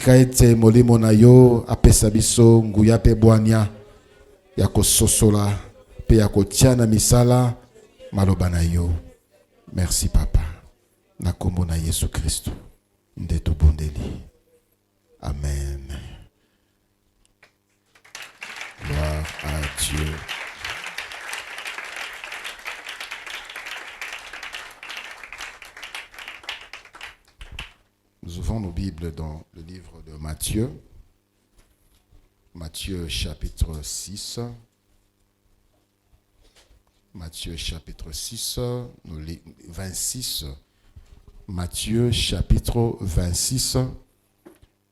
tika ete molimo na yo apesa biso nguya pe bwania ya kososola pe ya kotia na misala maloba na yo. Merci papa. Na kombo na Yesu Kristo nde tobondeli. Amen. Gloire à Dieu. Nous ouvrons nos Bibles dans le livre de Matthieu. Matthieu chapitre 6. Matthieu chapitre 6, 26. Matthieu chapitre 26.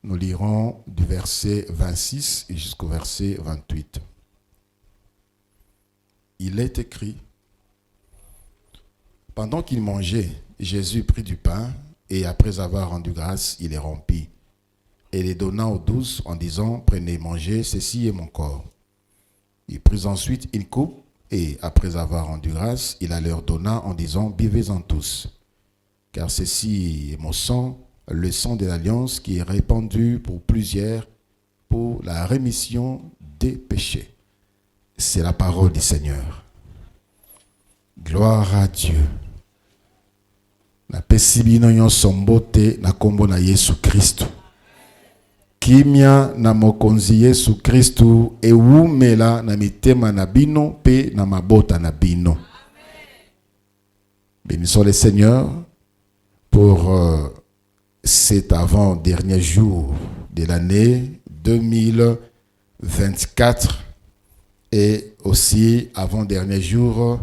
Nous lirons du verset 26 jusqu'au verset 28. Il est écrit: pendant qu'il mangeait, Jésus prit du pain et après avoir rendu grâce, il les rompit et les donna aux douze en disant: prenez, mangez, ceci est mon corps. Il prit ensuite une coupe et après avoir rendu grâce, il la leur donna en disant: buvez-en tous, car ceci est mon sang, le sang de l'alliance qui est répandu pour plusieurs pour la rémission des péchés. C'est la parole du Seigneur. Gloire à Dieu. Na pesibino nyonso mbote na kombo na Yesu Kristo. Kimia na mokonzi Yesu Kristo ewumela na mitema na bino pe na mabota na bino. Bénissons le Seigneur pour cet avant-dernier jour de l'année 2024 et aussi avant-dernier jour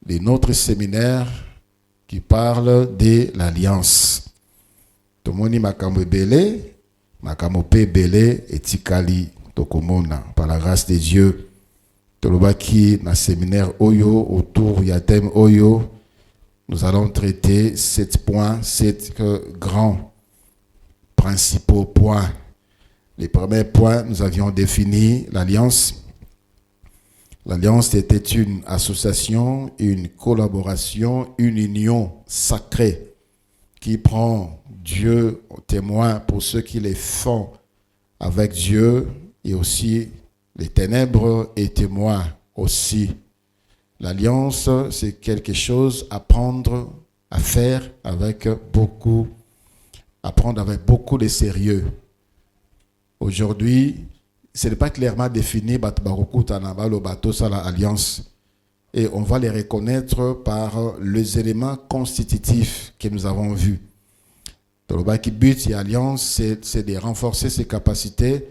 de notre séminaire qui parle de l'alliance. Tomoni makambo belé, makambo pe belé etikali tokomona par la grâce de Dieu. Tolobaki na séminaire Oyo autour ya thème Oyo. Nous allons traiter 7 points, 7 grands principaux points. Les premiers points, nous avions défini l'alliance. L'alliance était une association, une collaboration, une union sacrée qui prend Dieu au témoin pour ceux qui les font avec Dieu et aussi les ténèbres et témoins aussi. L'alliance, c'est quelque chose à prendre, à faire avec beaucoup, à prendre avec beaucoup de sérieux. Aujourd'hui, ce n'est pas clairement défini, l'alliance. Et on va les reconnaître par les éléments constitutifs que nous avons vus. Le but de l'alliance, c'est de renforcer ses capacités,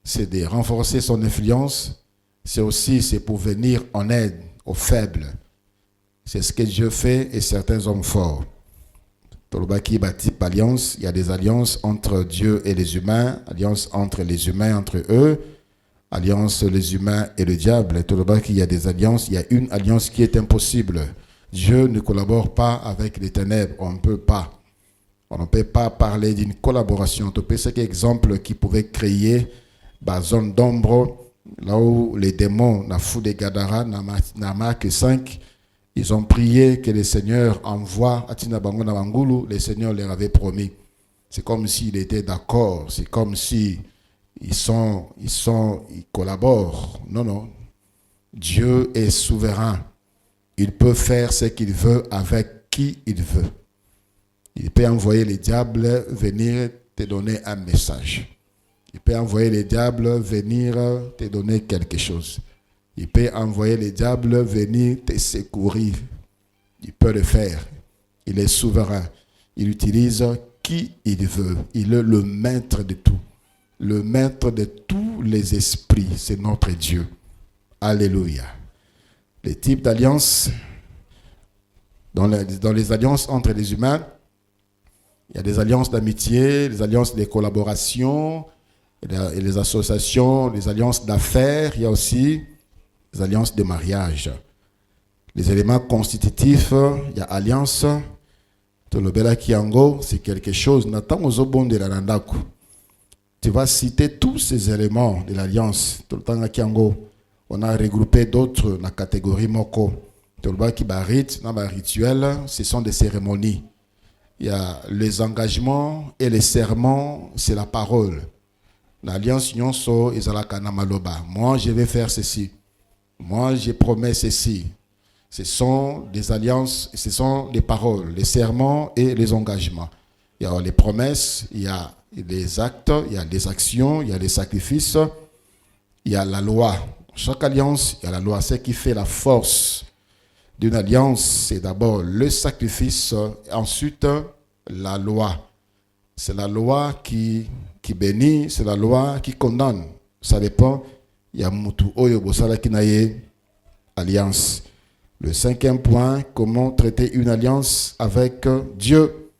c'est de renforcer son influence, c'est pour venir en aide aux faibles. C'est ce que Dieu fait et certains hommes forts. Il y a des alliances entre Dieu et les humains, alliances entre les humains entre eux, alliance les humains et le diable. Il y a des alliances, il y a une alliance qui est impossible. Dieu ne collabore pas avec les ténèbres, on ne peut pas. On ne peut pas parler d'une collaboration. C'est un exemple qui pouvait créer une zone d'ombre, là où les démons, na fou de Gadara, na Marc 5, ils ont prié que le Seigneur envoie Atina Bango na Bangulu, le Seigneur leur avait promis. C'est comme s'il était d'accord, c'est comme si ils collaborent. Non. Dieu est souverain. Il peut faire ce qu'il veut avec qui il veut. Il peut envoyer les diables venir te donner un message. Il peut envoyer les diables venir te donner quelque chose. Il peut envoyer les diables venir te secourir. Il peut le faire. Il est souverain. Il utilise qui il veut. Il est le maître de tout. Le maître de tous les esprits. C'est notre Dieu. Alléluia. Les types d'alliances, dans les alliances entre les humains, il y a des alliances d'amitié, des alliances de collaboration, et les associations, les alliances d'affaires. Il y a aussi les alliances de mariage. Les éléments constitutifs, il y a alliance. Tolobela Kiango, c'est quelque chose. Tu vas citer tous ces éléments de l'alliance. Tolotanga Kiango, on a regroupé d'autres, la catégorie Moko. Tolobela Kibarit, dans le rituel, ce sont des cérémonies. il y a les engagements et les serments, c'est la parole. L'alliance nyonso ezalaka na maloba. Moi, je vais faire ceci. Moi, je promets ceci. Ce sont des alliances, ce sont les paroles, les serments et les engagements. Il y a les promesses, il y a les actes, il y a les actions, il y a les sacrifices, il y a la loi. Chaque alliance, il y a la loi. Ce qui fait la force d'une alliance, c'est d'abord le sacrifice, ensuite la loi. C'est la loi qui bénit, c'est la loi qui condamne. Ça dépend. Il y a Moutou Oyo Bosala Kinaye, alliance. Le 5e point, comment traiter une alliance avec Dieu.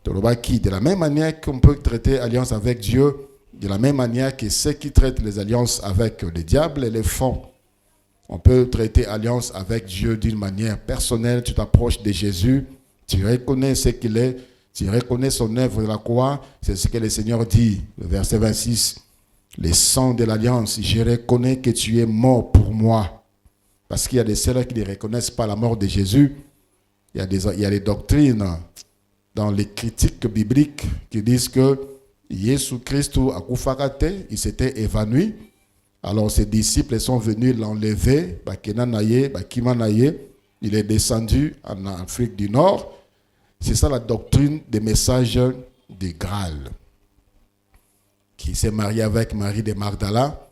De la même manière qu'on peut traiter alliance avec Dieu, de la même manière que ceux qui traitent les alliances avec le diable et les font. On peut traiter alliance avec Dieu d'une manière personnelle. Tu t'approches de Jésus, tu reconnais ce qu'il est, tu reconnais son œuvre de la croix. C'est ce que le Seigneur dit, le verset 26. Les sangs de l'alliance, je reconnais que tu es mort pour moi. Parce qu'il y a des ceux qui ne reconnaissent pas la mort de Jésus. Il y a des doctrines dans les critiques bibliques qui disent que Jésus-Christ a koufakate, il s'était évanoui. Alors ses disciples sont venus l'enlever, il est descendu en Afrique du Nord. C'est ça la doctrine des messages du Graal. Qui s'est marié avec Marie de Magdala.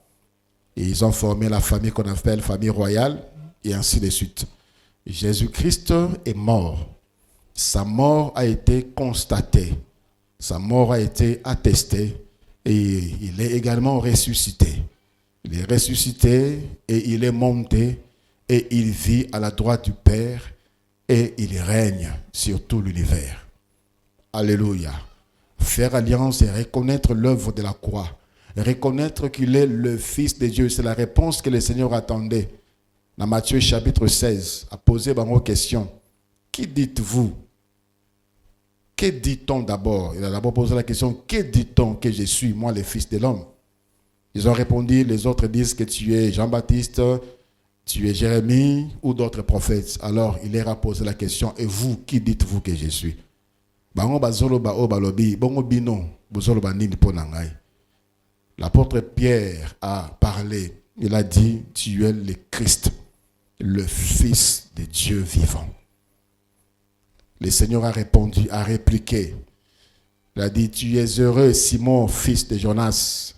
Et ils ont formé la famille qu'on appelle famille royale, et ainsi de suite. Jésus-Christ est mort. Sa mort a été constatée. Sa mort a été attestée. Et il est également ressuscité. Il est ressuscité et il est monté. Et il vit à la droite du Père. Et il règne sur tout l'univers. Alléluia. Faire alliance et reconnaître l'œuvre de la croix. Reconnaître qu'il est le Fils de Dieu. C'est la réponse que le Seigneur attendait. Dans Matthieu chapitre 16, a posé une question. Qui dites-vous? Que dit-on d'abord? Il a d'abord posé la question, que dit-on que je suis, moi, le Fils de l'homme? Ils ont répondu, les autres disent que tu es Jean-Baptiste, tu es Jérémie ou d'autres prophètes. Alors, il leur a posé la question, et vous, qui dites-vous que je suis? L'apôtre Pierre a parlé, il a dit, tu es le Christ, le Fils de Dieu vivant. Le Seigneur a répondu, a répliqué. Il a dit, tu es heureux, Simon, fils de Jonas.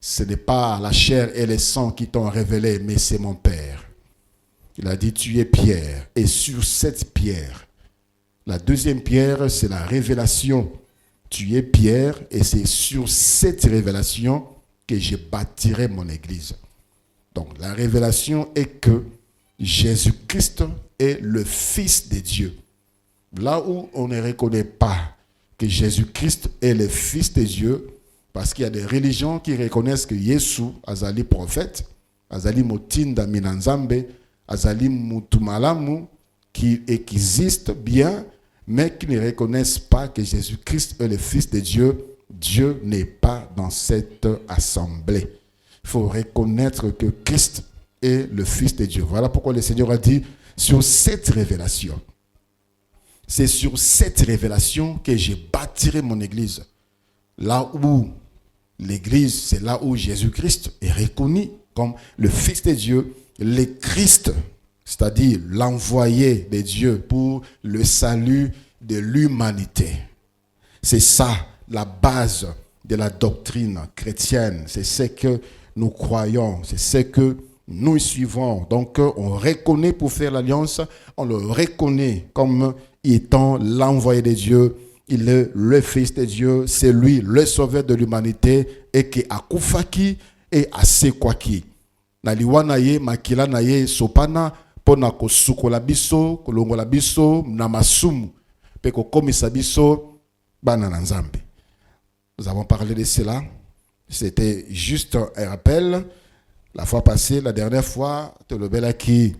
Ce n'est pas la chair et le sang qui t'ont révélé, mais c'est mon Père. Il a dit, tu es Pierre. Et sur cette pierre, la deuxième pierre, c'est la révélation. Tu es Pierre, et c'est sur cette révélation que je bâtirai mon église. Donc, la révélation est que Jésus-Christ est le Fils de Dieu. Là où on ne reconnaît pas que Jésus-Christ est le Fils de Dieu, parce qu'il y a des religions qui reconnaissent que Jésus azali prophète, azali motinda minanzambe, azali mutumalamu, qui existe bien, mais qui ne reconnaissent pas que Jésus-Christ est le Fils de Dieu. Dieu n'est pas dans cette assemblée. Il faut reconnaître que Christ est le Fils de Dieu. Voilà pourquoi le Seigneur a dit, sur cette révélation, c'est sur cette révélation que je bâtirai mon église. Là où l'église, c'est là où Jésus-Christ est reconnu comme le Fils de Dieu, le Christ, c'est-à-dire l'envoyé de Dieu pour le salut de l'humanité. C'est ça la base de la doctrine chrétienne. C'est ce que nous croyons, c'est ce que nous suivons. Donc on reconnaît pour faire l'alliance, on le reconnaît comme étant l'envoyé de Dieu. Il est le Fils de Dieu, c'est lui le sauveur de l'humanité et qui a koufaki et a sekwaki. Na liwa na ye makila na ye sopana pona ko sukola biso, kolongola biso na masumu pe ko komisa biso bana na Nzambe. Nous avons parlé de cela. C'était juste un rappel. La fois passée, la dernière fois, Tolobelaki,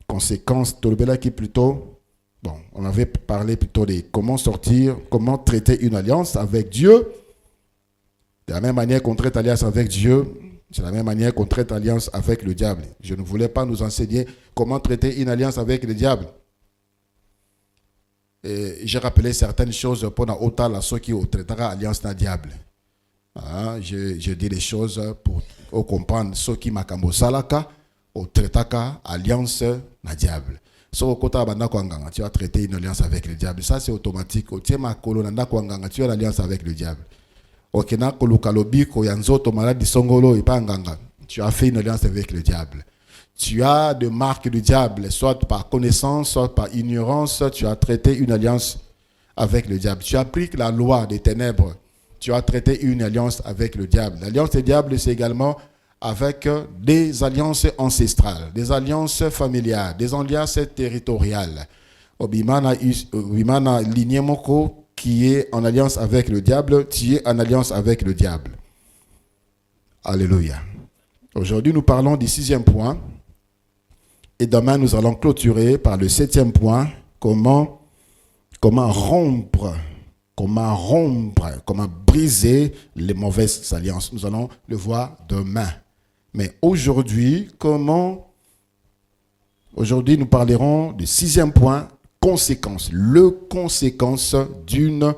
conséquence, Tolobelaki plutôt. Bon, on avait parlé plutôt de comment sortir, comment traiter une alliance avec Dieu. De la même manière qu'on traite alliance avec Dieu, c'est la même manière qu'on traite alliance avec le diable. Je ne voulais pas nous enseigner comment traiter une alliance avec le diable. j'ai rappelé certaines choses pour na ota la ceux qui au traitera alliance na diable. Je dis les choses pour comprendre ceux qui makambo salaka au traitaka alliance na diable. So kota banda kwanganga, tu as traité une alliance avec le diable. Ça c'est automatique. Au tiema kolonanda kwanganga, tu as l'alliance avec le diable. Okena kolukalobi ko yanzo to maladi songolo ipanganga. Tu as fait une alliance avec le diable. Tu as des marques du diable, soit par connaissance, soit par ignorance, tu as traité une alliance avec le diable. Tu appliques la loi des ténèbres, tu as traité une alliance avec le diable. L'alliance du diable, c'est également avec des alliances ancestrales, des alliances familiales, des alliances territoriales. Obimana Lignемoko, qui est en alliance avec le diable, tu es en alliance avec le diable. Alléluia. Aujourd'hui, nous parlons du 6e point. Et demain, nous allons clôturer par le 7e point, comment rompre, comment briser les mauvaises alliances. Nous allons le voir demain. Mais aujourd'hui, nous parlerons du 6e point, conséquences. Les conséquences d'une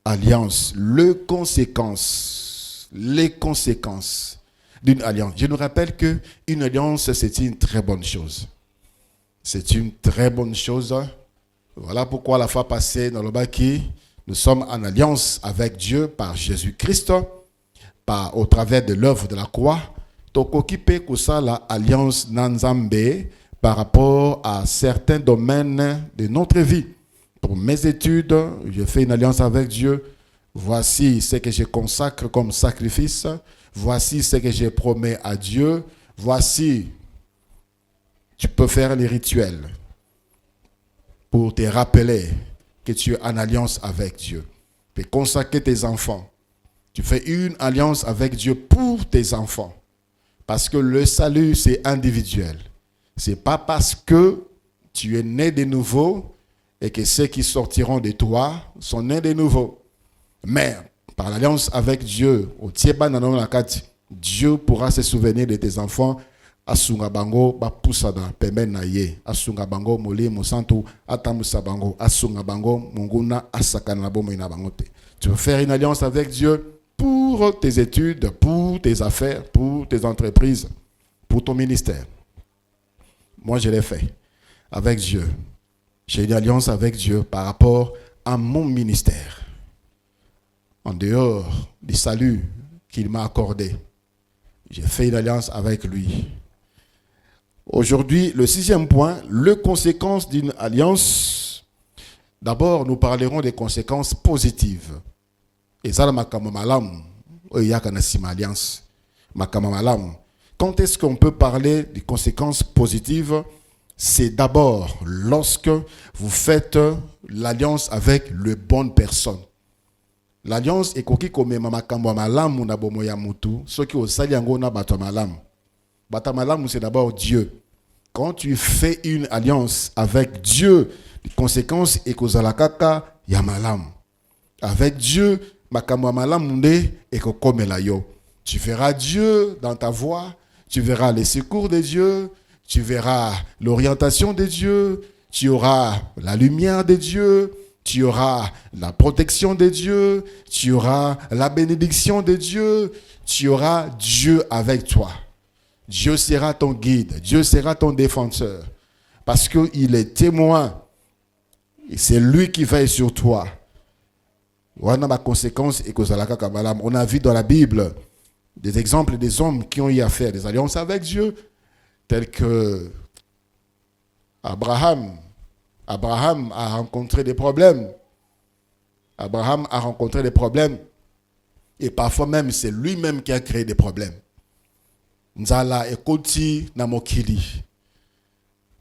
alliance. Les conséquences d'une alliance. Je nous rappelle qu'une alliance, c'est une très bonne chose. C'est une très bonne chose. Voilà pourquoi la fois passée, dans le Baki, nous sommes en alliance avec Dieu par Jésus-Christ, au travers de l'œuvre de la croix. Tokokipe kusala alliance Nanzambe par rapport à certains domaines de notre vie. Pour mes études, je fais une alliance avec Dieu. Voici ce que je consacre comme sacrifice. Voici ce que je promets à Dieu. Voici, tu peux faire les rituels pour te rappeler que tu es en alliance avec Dieu. Tu peux consacrer tes enfants. Tu fais une alliance avec Dieu pour tes enfants. Parce que le salut, c'est individuel. Ce n'est pas parce que tu es né de nouveau et que ceux qui sortiront de toi sont nés de nouveau. Mais par l'alliance avec Dieu, Dieu pourra se souvenir de tes enfants. Asunga bango bapusada pemben na ye. Asunga bango moli mosantu atamusa bango. Asunga bango munguna asakana na bomo ina bangote. Tu veux faire une alliance avec Dieu pour tes études, pour tes affaires, pour tes entreprises, pour ton ministère. Moi, je l'ai fait avec Dieu. J'ai une alliance avec Dieu par rapport à mon ministère. En dehors du salut qu'il m'a accordé, j'ai fait une alliance avec lui. Aujourd'hui, le 6e point, les conséquences d'une alliance. D'abord, nous parlerons des conséquences positives. Et ça, alliance. Quand est-ce qu'on peut parler des conséquences positives? C'est d'abord lorsque vous faites l'alliance avec les bonnes personnes. L'alliance est koki kome makambo malamu na bomo ya mutu, soki osali yango na bato malamu. Bato malamu c'est d'abord Dieu. Quand tu fais une alliance avec Dieu, les conséquences est kozalakaka ya malamu. Avec Dieu, makambo malamu nde ekokomela yo. Tu verras Dieu dans ta voix, tu verras les secours de Dieu, tu verras l'orientation de Dieu, tu auras la lumière de Dieu. Tu auras la protection de Dieu, tu auras la bénédiction de Dieu, tu auras Dieu avec toi. Dieu sera ton guide, Dieu sera ton défenseur. Parce qu'il est témoin et c'est lui qui veille sur toi. On a vu dans la Bible des exemples des hommes qui ont eu à faire des alliances avec Dieu, tels que Abraham a rencontré des problèmes. Abraham a rencontré des problèmes. Et parfois même, c'est lui-même qui a créé des problèmes. Nzala ekoti na mokili.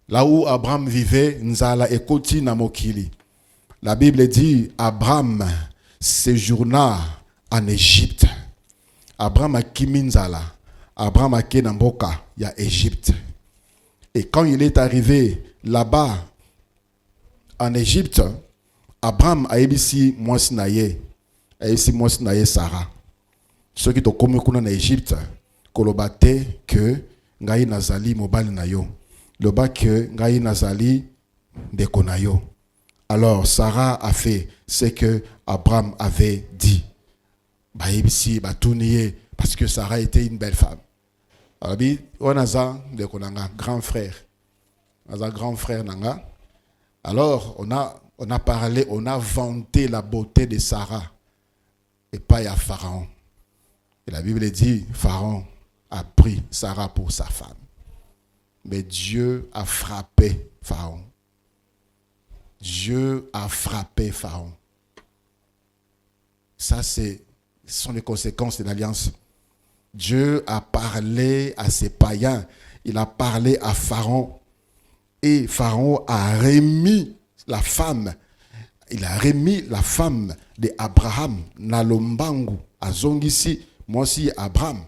Là où Abraham vivait, Nzala ekoti na mokili. La Bible dit, Abraham séjourna en Égypte. Abraham a kimi Nzala. Abraham a ké na mboka ya Égypte. Et quand il est arrivé là-bas, en Égypte, Abraham a ebisi mwasi na ye Sarah. Ceux qui sont comme en Égypte, kolobate que ngai nazali mobali na yo. Loba que ngai nazali ndeko na yo. Alors Sarah a fait ce que Abraham avait dit. Parce que Sarah était une belle femme. Alors, on a un grand frère. Un grand frère. Alors, on a parlé, on a vanté la beauté de Sarah. Et pas à Pharaon. Et la Bible dit, Pharaon a pris Sarah pour sa femme. Mais Dieu a frappé Pharaon. Dieu a frappé Pharaon. Ça, ce sont les conséquences de l'alliance. Dieu a parlé à ses païens. Il a parlé à Pharaon. Et Pharaon a remis la femme. Il a remis la femme d'Abraham. Nalombangu. Azongisi. Moi aussi, Abraham.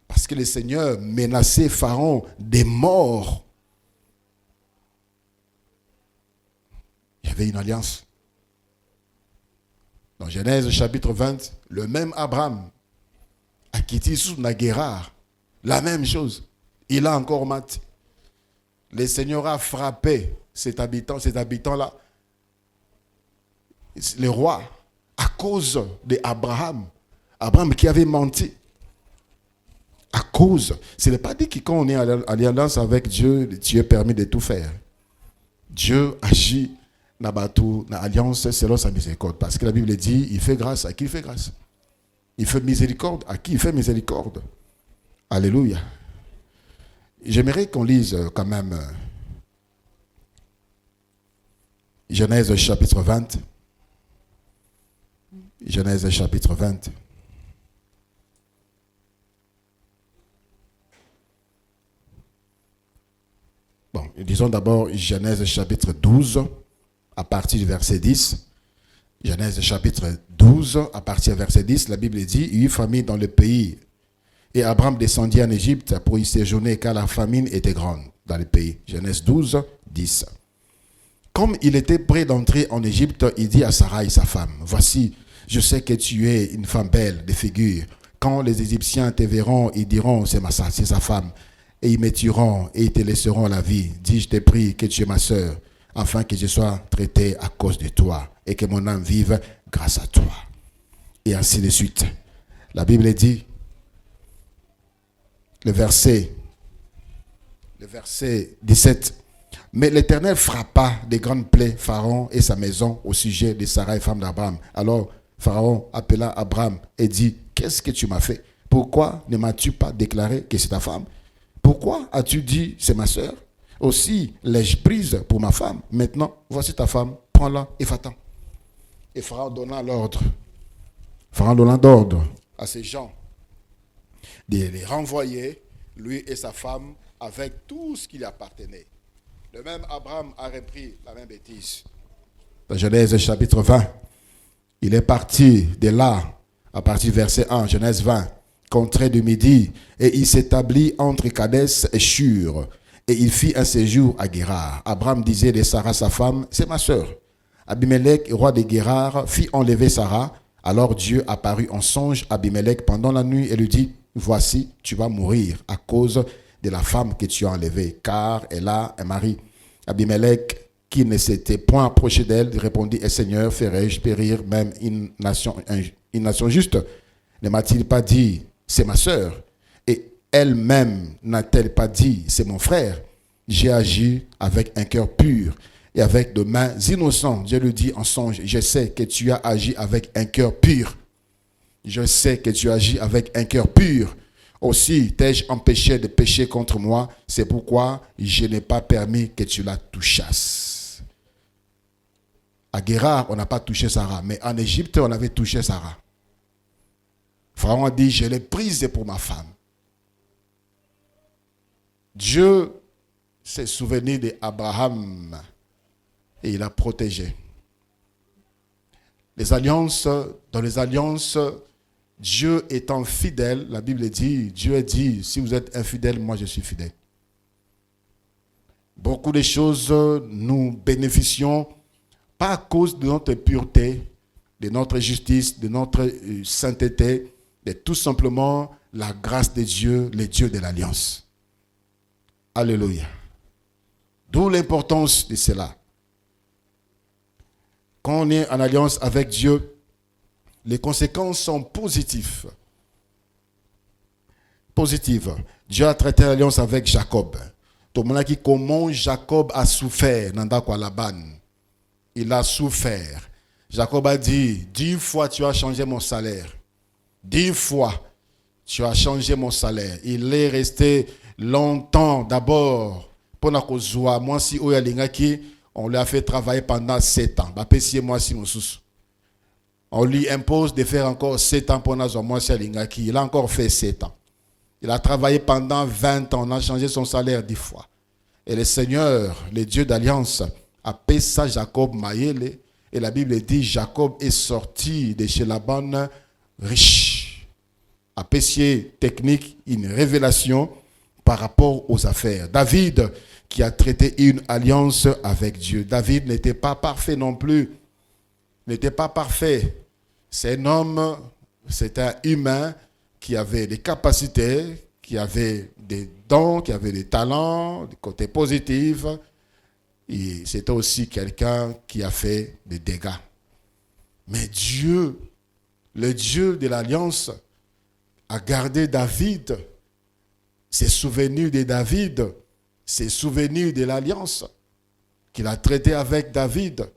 Parce que le Seigneur menaçait Pharaon des morts. Il y avait une alliance. Dans Genèse chapitre 20, le même Abraham a quitté Guérard. La même chose. Il a encore menti. Le Seigneur a frappé cet habitant-là, le roi, à cause d'Abraham. Abraham qui avait menti. À cause. Ce n'est pas dit que quand on est en alliance avec Dieu, Dieu permet de tout faire. Dieu agit dans l'alliance selon sa miséricorde. Parce que la Bible dit, il fait grâce à qui il fait grâce. Il fait miséricorde à qui il fait miséricorde. Alléluia. J'aimerais qu'on lise quand même Genèse chapitre 20. Genèse chapitre 20. Bon, disons d'abord Genèse chapitre 12, à partir du verset 10. Genèse chapitre 12, à partir du verset 10, la Bible dit, il y eut famine dans le pays. Et Abraham descendit en Égypte pour y séjourner, car la famine était grande dans le pays. Genèse 12, 10. Comme il était prêt d'entrer en Égypte, il dit à Sarai, sa femme, « Voici, je sais que tu es une femme belle de figure. Quand les Égyptiens te verront, ils diront, c'est sa femme. Et ils me tueront et ils te laisseront la vie. Dis, je te prie que tu es ma sœur, afin que je sois traité à cause de toi et que mon âme vive grâce à toi. » Et ainsi de suite. La Bible dit, le verset 17, « Mais l'Éternel frappa de grandes plaies Pharaon et sa maison au sujet de Sarai, femme d'Abraham. Alors Pharaon appela Abraham et dit, « Qu'est-ce que tu m'as fait? Pourquoi ne m'as-tu pas déclaré que c'est ta femme? Pourquoi as-tu dit, c'est ma sœur? Aussi l'ai-je prise pour ma femme. Maintenant, voici ta femme, prends-la et va-t'en. » Et Pharaon donna l'ordre. Pharaon donna l'ordre à ces gens de les renvoyer, lui et sa femme, avec tout ce qui lui appartenait. Le même Abraham a repris la même bêtise. Dans Genèse chapitre 20, il est parti de là, à partir du verset 1, Genèse 20, contrée du Midi, et il s'établit entre Kadès et Shur, et il fit un séjour à Guérar. Abraham disait de Sarah, sa femme, c'est ma sœur. Abimelech, roi de Guérar, fit enlever Sarah. Alors Dieu apparut en songe à Abimelech pendant la nuit et lui dit, voici, tu vas mourir à cause de la femme que tu as enlevée, car elle a un mari. Abimelech, qui ne s'était point approché d'elle, répondit, et Seigneur, ferai-je périr même une nation juste? Ne m'a-t-il pas dit, c'est ma sœur? Et elle-même n'a-t-elle pas dit, c'est mon frère? J'ai agi avec un cœur pur et avec de mains innocentes. Dieu lui dit en songe, je sais que tu as agi avec un cœur pur. Je sais que tu agis avec un cœur pur. Aussi t'ai-je empêché de pécher contre moi. C'est pourquoi je n'ai pas permis que tu la touchasses. À Guérar, on n'a pas touché Sarah. Mais en Égypte, on avait touché Sarah. Pharaon a dit, je l'ai prise pour ma femme. Dieu s'est souvenu d'Abraham et il a protégé. Dans les alliances, Dieu étant fidèle, la Bible dit, Dieu dit, si vous êtes infidèle, moi je suis fidèle. Beaucoup de choses, nous bénéficions pas à cause de notre pureté, de notre justice, de notre sainteté, mais tout simplement la grâce de Dieu, le Dieu de l'alliance. Alléluia. D'où l'importance de cela. quand on est en alliance avec Dieu, les conséquences sont positives. Positives. Dieu a traité l'alliance avec Jacob. Tout le monde a dit comment Jacob a souffert dans Laban. Il a souffert. Jacob a dit, 10 fois tu as changé mon salaire. 10 fois tu as changé mon salaire. Il est resté longtemps d'abord. Moi, si on lui a fait travailler pendant 7 ans. On lui impose de faire encore 7 ans pour moi. Il a encore fait 7 ans. Il a travaillé pendant 20 ans. On a changé son salaire 10 fois. Et le Seigneur, le Dieu d'alliance, appelle ça Jacob Maïele. Et la Bible dit Jacob est sorti de chez Laban riche. Apprécié technique, une révélation par rapport aux affaires. David qui a traité une alliance avec Dieu. David n'était pas parfait non plus. N'était pas parfait. C'est un homme, c'est un humain qui avait des capacités, qui avait des dons, qui avait des talents, des côtés positifs. Et c'était aussi quelqu'un qui a fait des dégâts. Mais Dieu, le Dieu de l'Alliance, a gardé David, ses souvenirs de David, ses souvenirs de l'Alliance qu'il a traité avec David.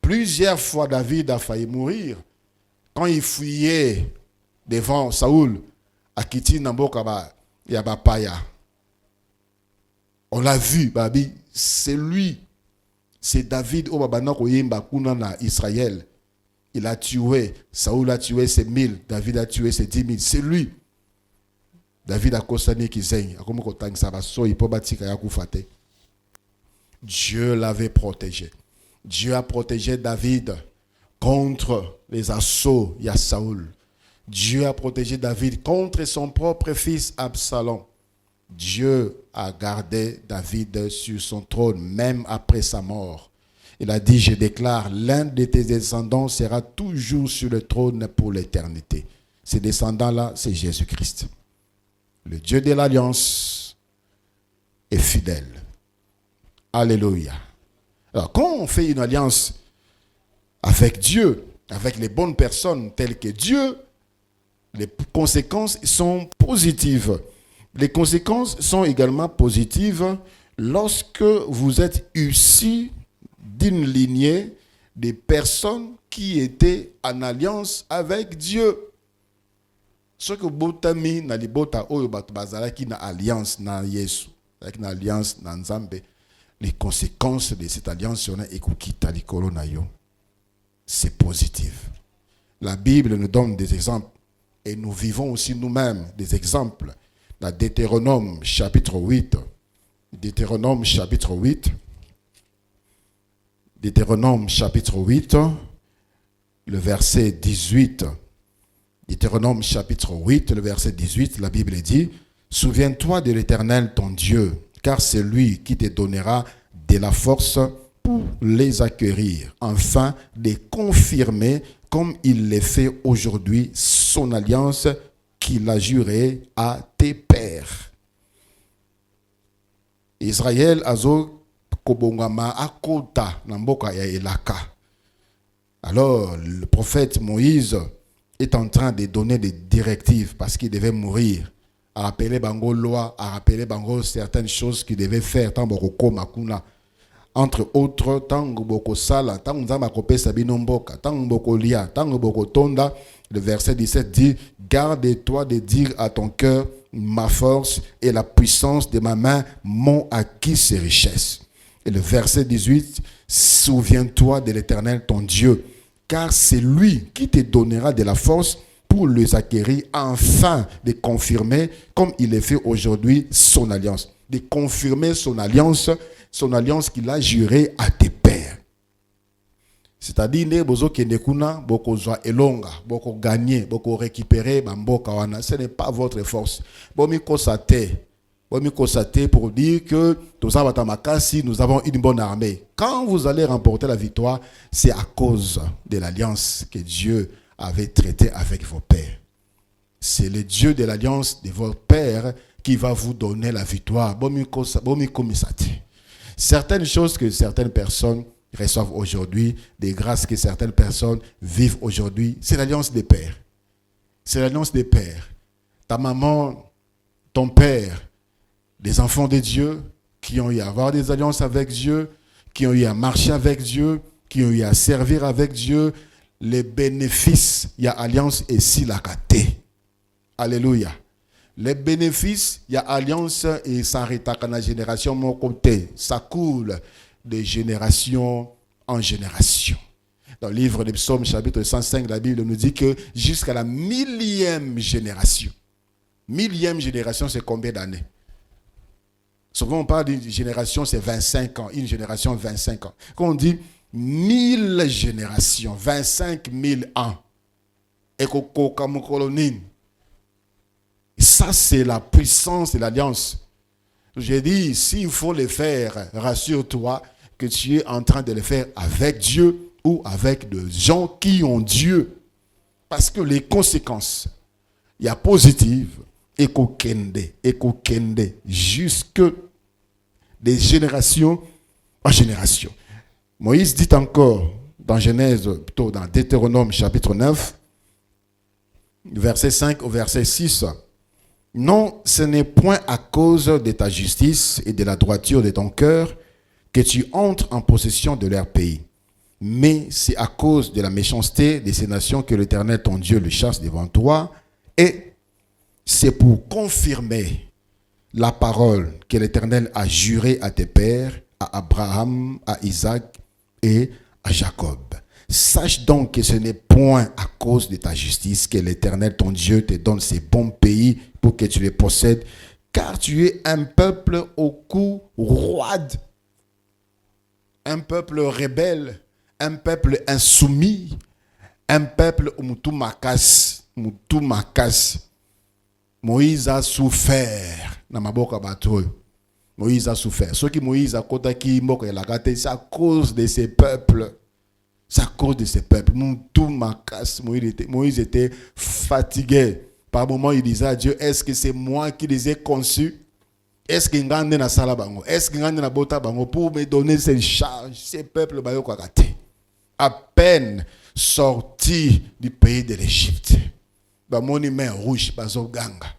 Plusieurs fois, David a failli mourir. Quand il fuyait devant Saoul, à Kiti Namboka, Yabapaya. On l'a vu, Babi, c'est lui. C'est David au Babana Koyemba Kunana Israël. Il a tué, Saoul a tué ses 1000, David a tué ses 10 000. C'est lui. David a constaté qu'il s'est Dieu l'avait protégé. Dieu a protégé David contre les assauts de Saoul. Dieu a protégé David contre son propre fils Absalom. Dieu a gardé David sur son trône, même après sa mort. Il a dit, je déclare, l'un de tes descendants sera toujours sur le trône pour l'éternité. Ces descendants-là, c'est Jésus-Christ. Le Dieu de l'Alliance est fidèle. Alléluia. Alors, quand on fait une alliance avec Dieu, avec les bonnes personnes telles que Dieu, les conséquences sont positives. Les conséquences sont également positives lorsque vous êtes issus d'une lignée de personnes qui étaient en alliance avec Dieu. Ce que botami na libota oyo bato bazalaki na alliance na Yesu, avec na alliance na Nzambe, les conséquences de cette alliance on a ekukita likolo na yo. C'est positif. La Bible nous donne des exemples et nous vivons aussi nous-mêmes des exemples. Dans Deutéronome chapitre 8, Deutéronome chapitre 8, Deutéronome chapitre 8, le verset 18. Deutéronome chapitre 8, le verset 18, la Bible dit, « Souviens-toi de l'Éternel ton Dieu, car c'est lui qui te donnera de la force pour les acquérir, afin de confirmer, comme il le fait aujourd'hui, son alliance qu'il a jurée à tes pères. » Israël azo kobongama akota namboka ya elaka. Alors, le prophète Moïse est en train de donner des directives parce qu'il devait mourir. À rappeler bango loi, à rappeler bango certaines choses qu'il devait faire. Tant boko makuna. Entre autres, tant boko sala, tant nzamba kopé sabino mboka, tant boko lia, tant boko tonda. Le verset 17 dit, garde-toi de dire à ton cœur, ma force et la puissance de ma main m'ont acquis ces richesses. Et le verset 18, souviens-toi de l'Éternel ton Dieu, car c'est lui qui te donnera de la force pour les acquérir, afin de confirmer, comme il est fait aujourd'hui, son alliance. De confirmer son alliance qu'il a jurée à tes pères. C'est-à-dire, ce n'est pas votre force. Pour dire que nous avons une bonne armée. Quand vous allez remporter la victoire, c'est à cause de l'alliance que Dieu avait traitée avec vos pères. C'est le Dieu de l'alliance de vos pères qui va vous donner la victoire. Certaines choses que certaines personnes reçoivent aujourd'hui, des grâces que certaines personnes vivent aujourd'hui. C'est l'alliance des pères. C'est l'alliance des pères. Ta maman, ton père, des enfants de Dieu qui ont eu à avoir des alliances avec Dieu, qui ont eu à marcher avec Dieu, qui ont eu à servir avec Dieu. Les bénéfices, il y a alliance et si la kate. Alléluia. Les bénéfices, il y a alliance et ça rétaque la génération mon côté. Ça coule de génération en génération. Dans le livre des Psaumes, chapitre 105, la Bible nous dit que jusqu'à la millième génération. Millième génération, c'est combien d'années? Souvent, on parle d'une génération, c'est 25 ans. Une génération, 25 ans. Quand on dit 1000 générations, 25 000 ans, et ça, c'est la puissance de l'alliance. J'ai dit, s'il faut le faire, rassure-toi que tu es en train de le faire avec Dieu ou avec des gens qui ont Dieu. Parce que les conséquences, il y a positives, et jusque des générations en génération. Moïse dit encore dans Genèse, plutôt dans Deutéronome chapitre 9, verset 5 au verset 6, « Non, ce n'est point à cause de ta justice et de la droiture de ton cœur que tu entres en possession de leur pays, mais c'est à cause de la méchanceté de ces nations que l'Éternel ton Dieu le chasse devant toi, et c'est pour confirmer la parole que l'Éternel a jurée à tes pères, à Abraham, à Isaac et à Jacob. Sache donc que ce n'est point à cause de ta justice que l'Éternel ton Dieu te donne ces bons pays pour que tu les possèdes, car tu es un peuple au cou roide, un peuple rebelle, un peuple insoumis, un peuple moutou makas. Moïse a souffert. Moïse a souffert. Ce qui Moïse a contacté, c'est à cause de ces peuples. C'est à cause de ces peuples. Moïse était fatigué. Par moments, il disait à Dieu, est-ce que c'est moi qui les ai conçus? Est-ce que ngande na sala bango? Est-ce que ngande na bota bango pour me donner ces charges, ces peuples bayo kwakate? À peine sorti du pays de l'Égypte. Bamoni main rouge bazoganga.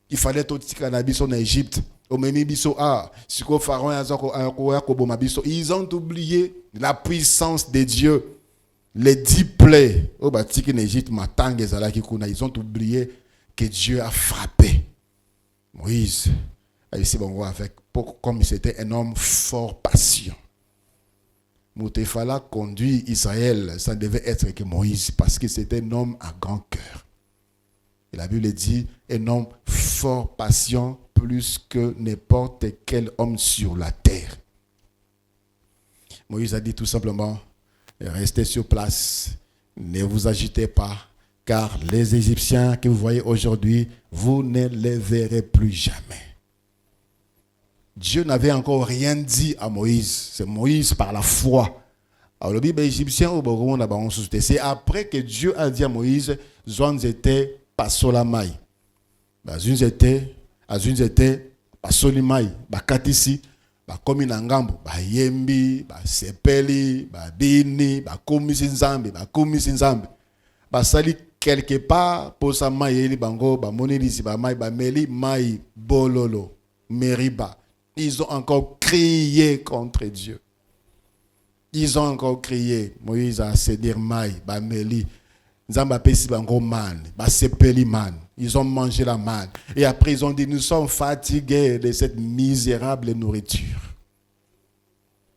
Il fallait tout cannabis en Égypte. Ils ont oublié la puissance de Dieu. Les 10 plaies en Égypte, ils ont oublié que Dieu a frappé Moïse. Comme c'était un homme fort patient. Moutefala conduit Israël, ça devait être que Moïse, parce que c'était un homme à grand cœur. Et la Bible dit, un homme fort patient, plus que n'importe quel homme sur la terre. Moïse a dit tout simplement, restez sur place, ne vous agitez pas, car les Égyptiens que vous voyez aujourd'hui, vous ne les verrez plus jamais. Dieu n'avait encore rien dit à Moïse. C'est Moïse par la foi. Alors le Bible égyptien, c'est après que Dieu a dit à Moïse, Zoan était pas solamai. Bazun était pas solimai. Bakatisi, bakomi nangambo, bayembi, basepeli, babini, bakomisi nzambe, basali quelque part pour sa maïli bango, bamonelisi bamai, bameli mai bololo, meriba. Ils ont encore crié contre Dieu. Ils ont encore crié. Moïse a sédir maï, bameli, nzamba pesi bango man, basepeli man. Ils ont mangé la manne. Et après, ils ont dit, nous sommes fatigués de cette misérable nourriture.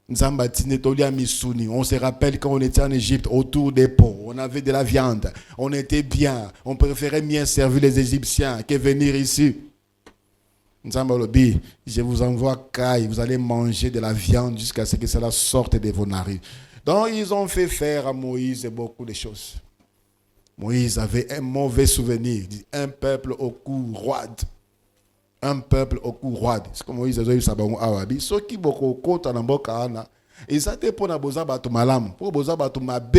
On se rappelle quand on était en Égypte, autour des pots, on avait de la viande, on était bien, on préférait mieux servir les Égyptiens que venir ici. Je vous envoie caille, vous allez manger de la viande jusqu'à ce que cela sorte de vos narines. Donc, ils ont fait faire à Moïse beaucoup de choses. Moïse avait un mauvais souvenir, un peuple au cou roide. Un peuple au cou roide. C'est comme Moïse a dit, ceux qui beaucoup comptent en Bokaana, et ça te pour boza batu malam, pour boza batu mabe,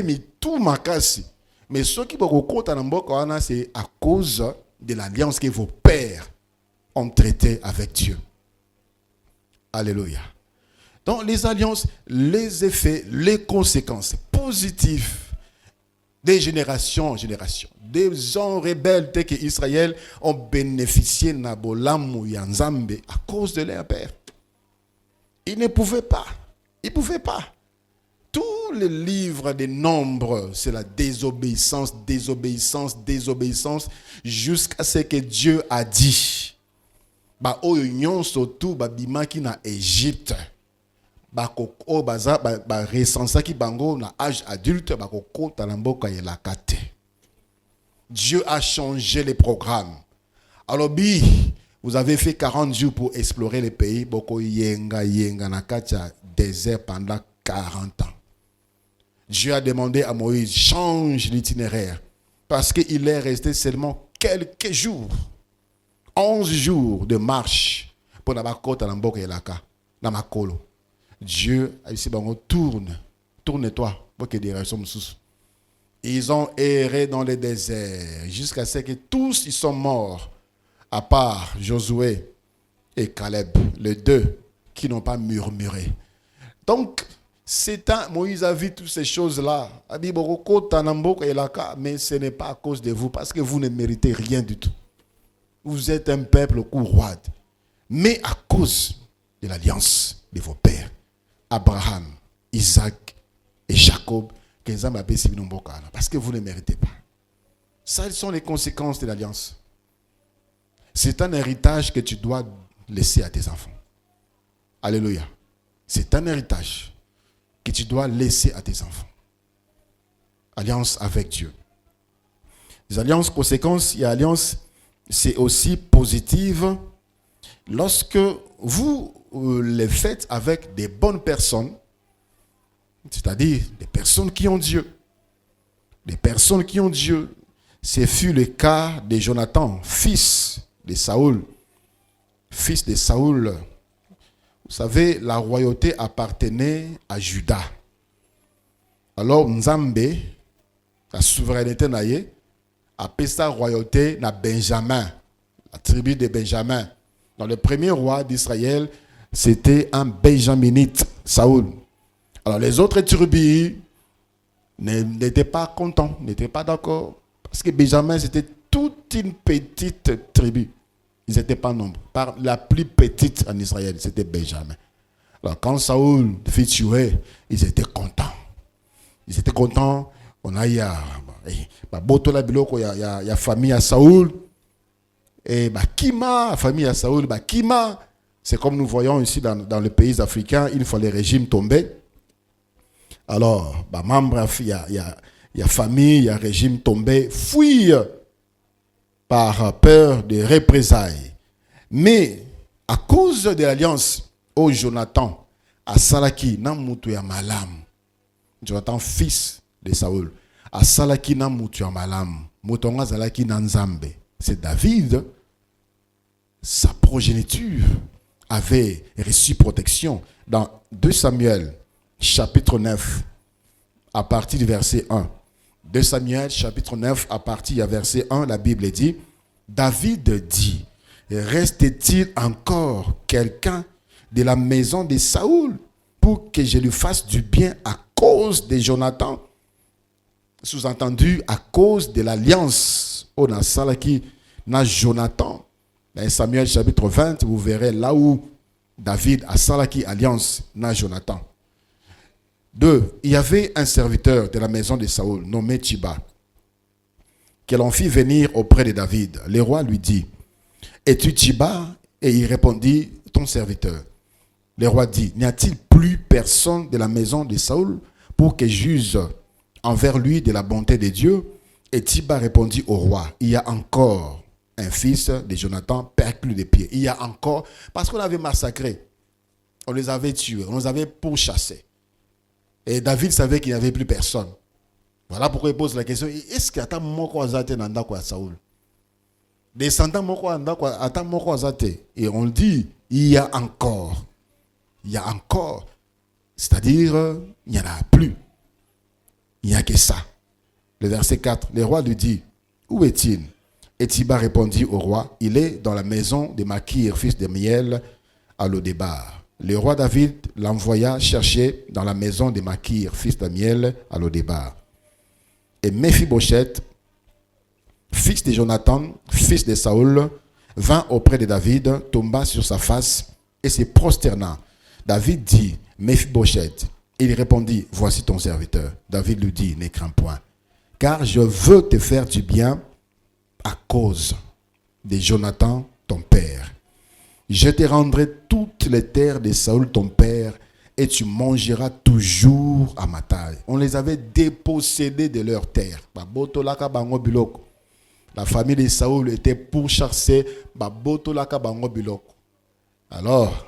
mais tout makasi. Mais ceux qui beaucoup comptent en Bokaana, c'est à cause de l'alliance que vos pères ont traité avec Dieu. Alléluia. Donc les alliances, les effets, les conséquences positives des générations en génération. Des gens rebelles tels qu'Israël ont bénéficié de Nzambe à cause de leur père. Ils ne pouvaient pas. Ils ne pouvaient pas. Tous les livres des nombres, c'est la désobéissance, désobéissance, désobéissance, jusqu'à ce que Dieu a dit. Ba oyo surtout ba bimaki na Égypte. Ba koko baza ba resensaki bango na âge adulte ba koko talamboka yelakate. Dieu a changé les programmes. Alors vous avez fait 40 jours pour explorer le pays, boko yenga na katia désert pendant 40 ans. Dieu a demandé à Moïse, change l'itinéraire. Parce qu'il est resté seulement quelques jours. 11 jours de marche pour Nabakota Namboka Elaka, Namakolo. Dieu a dit, tourne-toi, pour que des raisons sous. Ils ont erré dans le désert jusqu'à ce que tous ils sont morts, à part Josué et Caleb, les deux qui n'ont pas murmuré. Donc, Moïse a vu toutes ces choses-là. Mais ce n'est pas à cause de vous, parce que vous ne méritez rien du tout. Vous êtes un peuple courroide. Mais à cause de l'alliance de vos pères, Abraham, Isaac et Jacob, parce que vous ne méritez pas. Ça, ce sont les conséquences de l'alliance. C'est un héritage que tu dois laisser à tes enfants. Alléluia. C'est un héritage que tu dois laisser à tes enfants. Alliance avec Dieu. Les alliances conséquences, il y a alliance, c'est aussi positive lorsque vous les faites avec des bonnes personnes, c'est-à-dire des personnes qui ont Dieu. Des personnes qui ont Dieu. Ce fut le cas de Jonathan, fils de Saoul. Fils de Saoul. Vous savez, la royauté appartenait à Juda. Alors, Nzambe, la souveraineté naïe, a appelé sa royauté na Benjamin, la tribu de Benjamin. Dans le premier roi d'Israël, c'était un Benjaminite, Saoul. Alors, les autres tribus n'étaient pas contents, n'étaient pas d'accord. Parce que Benjamin, c'était toute une petite tribu. Ils n'étaient pas nombreux. La plus petite en Israël, c'était Benjamin. Alors, quand Saoul fut tué, ils étaient contents. Ils étaient contents. On a y a famille à Saoul. Et Kima, famille à Saoul, Kima. C'est comme nous voyons ici dans les pays africains, une fois les régimes tombés. Alors, membre, il y a famille, il y a régime tombé, fuient par peur de représailles. Mais à cause de l'alliance, Jonathan, à Salaki, Namutu ya Malam, Jonathan, fils de Saoul, à Salaki, Namutu ya Malam, Motonga Zalaki Nanzambe, c'est David, sa progéniture avait reçu protection. Dans 2 Samuel, chapitre 9, à partir du verset 1. 2 Samuel, chapitre 9, à partir du verset 1, la Bible dit, David dit, reste-t-il encore quelqu'un de la maison de Saoul pour que je lui fasse du bien à cause de Jonathan? Sous-entendu, à cause de l'alliance. On a Salaki, na Jonathan. Dans Samuel, chapitre 20, vous verrez là où David a Salaki alliance, na Jonathan. 2. Il y avait un serviteur de la maison de Saoul, nommé Tiba, que l'on fit venir auprès de David. Le roi lui dit, es-tu Tiba? Et il répondit, ton serviteur. Le roi dit, n'y a-t-il plus personne de la maison de Saoul pour que juge envers lui de la bonté de Dieu? Et Tiba répondit au roi, il y a encore un fils de Jonathan perclus des pieds. Il y a encore, parce qu'on avait massacré, on les avait tués, on les avait pourchassés. Et David savait qu'il n'y avait plus personne. Voilà pourquoi il pose la question, est-ce qu'il y a un moko azate nanda kwa Saoul? Descendant moko anda kwa ata moko azate. Et on le dit, il y a encore. Il y a encore. C'est-à-dire, il n'y en a plus. Il n'y a que ça. Le verset 4, le roi lui dit, où est-il? Et Tiba répondit au roi, il est dans la maison de Makir, fils de Miel, à Lodébar. le roi David l'envoya chercher dans la maison de Makir, fils d'Amiel, à Lodébar. Et Méphibosheth, fils de Jonathan, fils de Saoul, vint auprès de David, tomba sur sa face et se prosterna. David dit, Méphibosheth. Il répondit, voici ton serviteur. David lui dit, ne crains point, car je veux te faire du bien à cause de Jonathan, ton père. Je te rendrai toutes les terres de Saoul, ton père, et tu mangeras toujours à ma table. On les avait dépossédés de leurs terres. La famille de Saoul était pourchassée. Alors,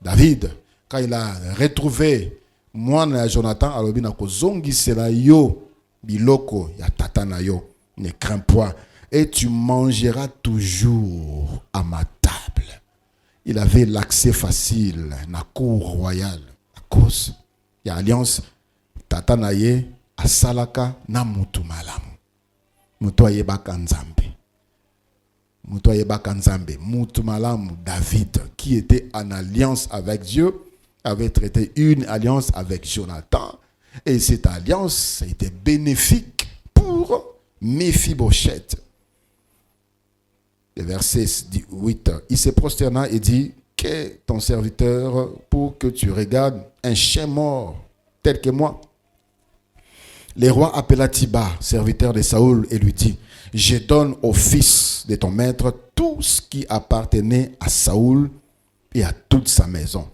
David, quand il a retrouvé moi Jonathan, alobina ko zongi sela yo biloko ya tata na yo, ne crains point, et tu mangeras toujours à ma table. Il avait l'accès facile na cour royale à cause ya alliance tata na ye asalaka na mutu malamu. Mutu ayebaka nzambe. Mutu ayebaka nzambe. Mutu malamu David, qui était en alliance avec Dieu, avait traité une alliance avec Jonathan. Et cette alliance était bénéfique pour Méphibosheth. Le verset 8, il se prosterna et dit, qu'est ton serviteur pour que tu regardes un chien mort tel que moi? Le roi appela Tiba, serviteur de Saoul, et lui dit, je donne au fils de ton maître tout ce qui appartenait à Saoul et à toute sa maison.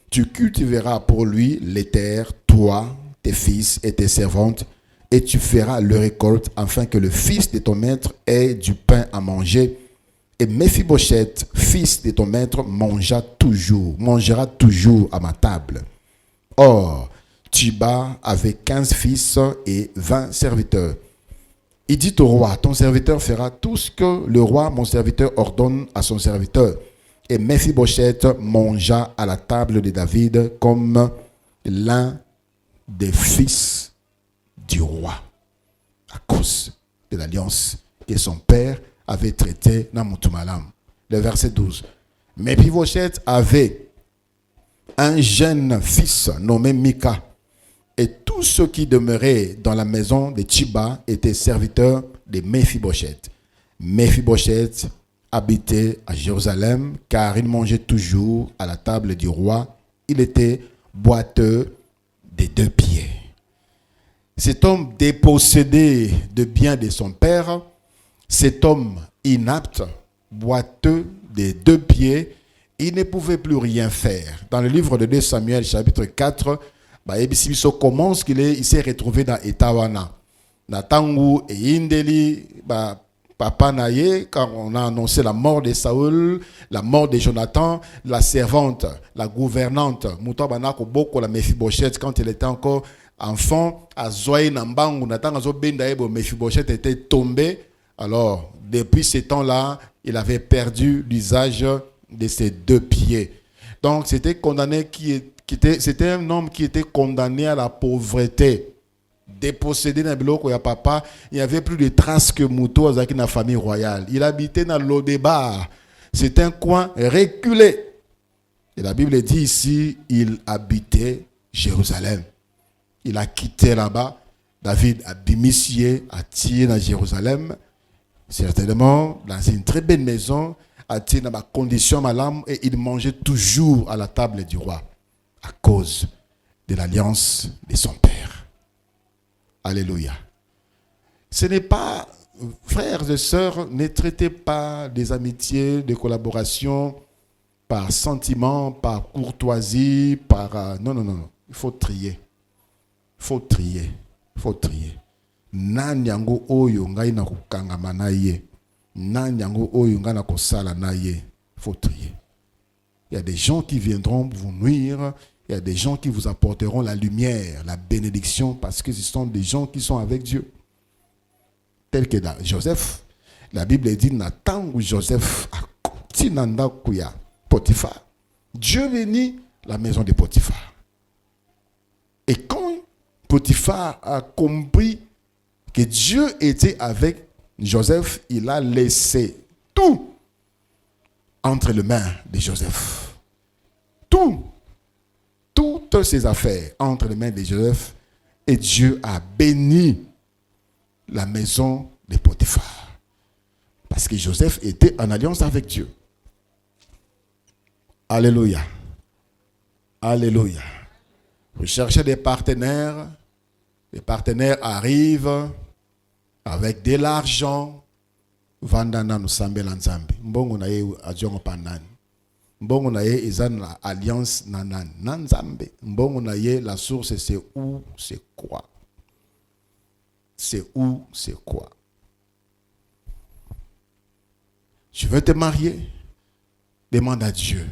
Tu cultiveras pour lui les terres, toi, tes fils et tes servantes, et tu feras le récolte afin que le fils de ton maître ait du pain à manger. Et Méphibosheth, fils de ton maître, mangera toujours à ma table. Or, Tiba avait 15 fils et 20 serviteurs. Il dit au roi, ton serviteur fera tout ce que le roi, mon serviteur, ordonne à son serviteur. Et Méphibosheth mangea à la table de David comme l'un des fils du roi, à cause de l'alliance que son père avait traitée dans Moutumalam. Le verset 12. Méphibosheth avait un jeune fils nommé Mika, et tous ceux qui demeuraient dans la maison de Tiba étaient serviteurs de Méphibosheth. Méphibosheth habitait à Jérusalem, car il mangeait toujours à la table du roi. Il était boiteux des 2 pieds. Cet homme dépossédé de biens de son père, cet homme inapte, boiteux des 2 pieds, il ne pouvait plus rien faire. Dans le livre de 2 Samuel, chapitre 4, commence il s'est retrouvé dans Etawana. Natangu et Indeli, Papa Naye, quand on a annoncé la mort de Saoul, la mort de Jonathan, la servante, la gouvernante, Moutabana Boko, la Méphibosheth, quand il était encore enfant, à Zoé Nambangu, Nathan Bendaebo, Méphibosheth était tombé. Alors, depuis ce temps-là, il avait perdu l'usage de ses 2 pieds. Donc, c'était c'était un homme qui était condamné à la pauvreté. Dépossédé dans biloko ya papa, il n'y avait plus de traces que Mouto dans la famille royale. Il habitait dans Lodébar. C'est un coin reculé. Et la Bible dit ici, il habitait Jérusalem. Il a quitté là-bas. David a bémisié, a tiré dans Jérusalem. Certainement, dans une très belle maison, a tiré dans ma condition malade, et il mangeait toujours à la table du roi à cause de l'alliance de son père. Alléluia. Ce n'est pas, frères et sœurs, ne traitez pas des amitiés, des collaborations par sentiment, par courtoisie, par... Non. Il faut trier. Il faut trier. Nanyango oyo ngai na kukangama na ye. Nanyango oyo ngai na kosala na ye. Il faut trier. Il y a des gens qui viendront vous nuire. Il y a des gens qui vous apporteront la lumière, la bénédiction, parce que ce sont des gens qui sont avec Dieu. Tel que Joseph, la Bible dit, Nathan ou Joseph a continué kuya Potiphar. Dieu bénit la maison de Potiphar. Et quand Potiphar a compris que Dieu était avec Joseph, il a laissé tout entre les mains de Joseph. Tout. toutes ses affaires entre les mains de Joseph et Dieu a béni la maison de Potiphar. Parce que Joseph était en alliance avec Dieu. Alléluia. Alléluia. Vous cherchez des partenaires. Les partenaires arrivent avec de l'argent. Vandana nous semble l'ensemble. Mbongo na ye adjongo panani. Mbongo na ye izan alliance nanan. Nanzambe. Mbongo na ye la source c'est où, c'est quoi. C'est où, c'est quoi. Je veux te marier. Demande à Dieu.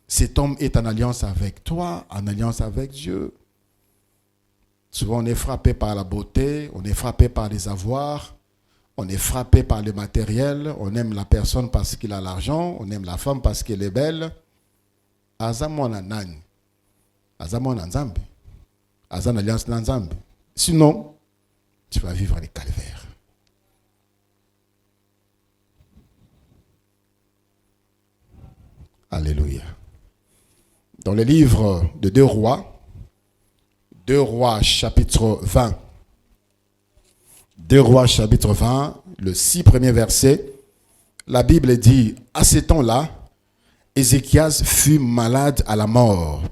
Cet homme est en alliance avec toi, en alliance avec Dieu. Souvent, on est frappé par la beauté, on est frappé par les avoirs, on est frappé par le matériel, on aime la personne parce qu'il a l'argent, on aime la femme parce qu'elle est belle. Azamona nani. Azamona nzambe. Azan alliance nzambe. Sinon, tu vas vivre les calvaires. Alléluia. Dans le livre de 2 Rois chapitre 20, 2 Rois chapitre 20, le 6 premiers versets, la Bible dit, à ce temps-là, Ézéchias fut malade à la mort.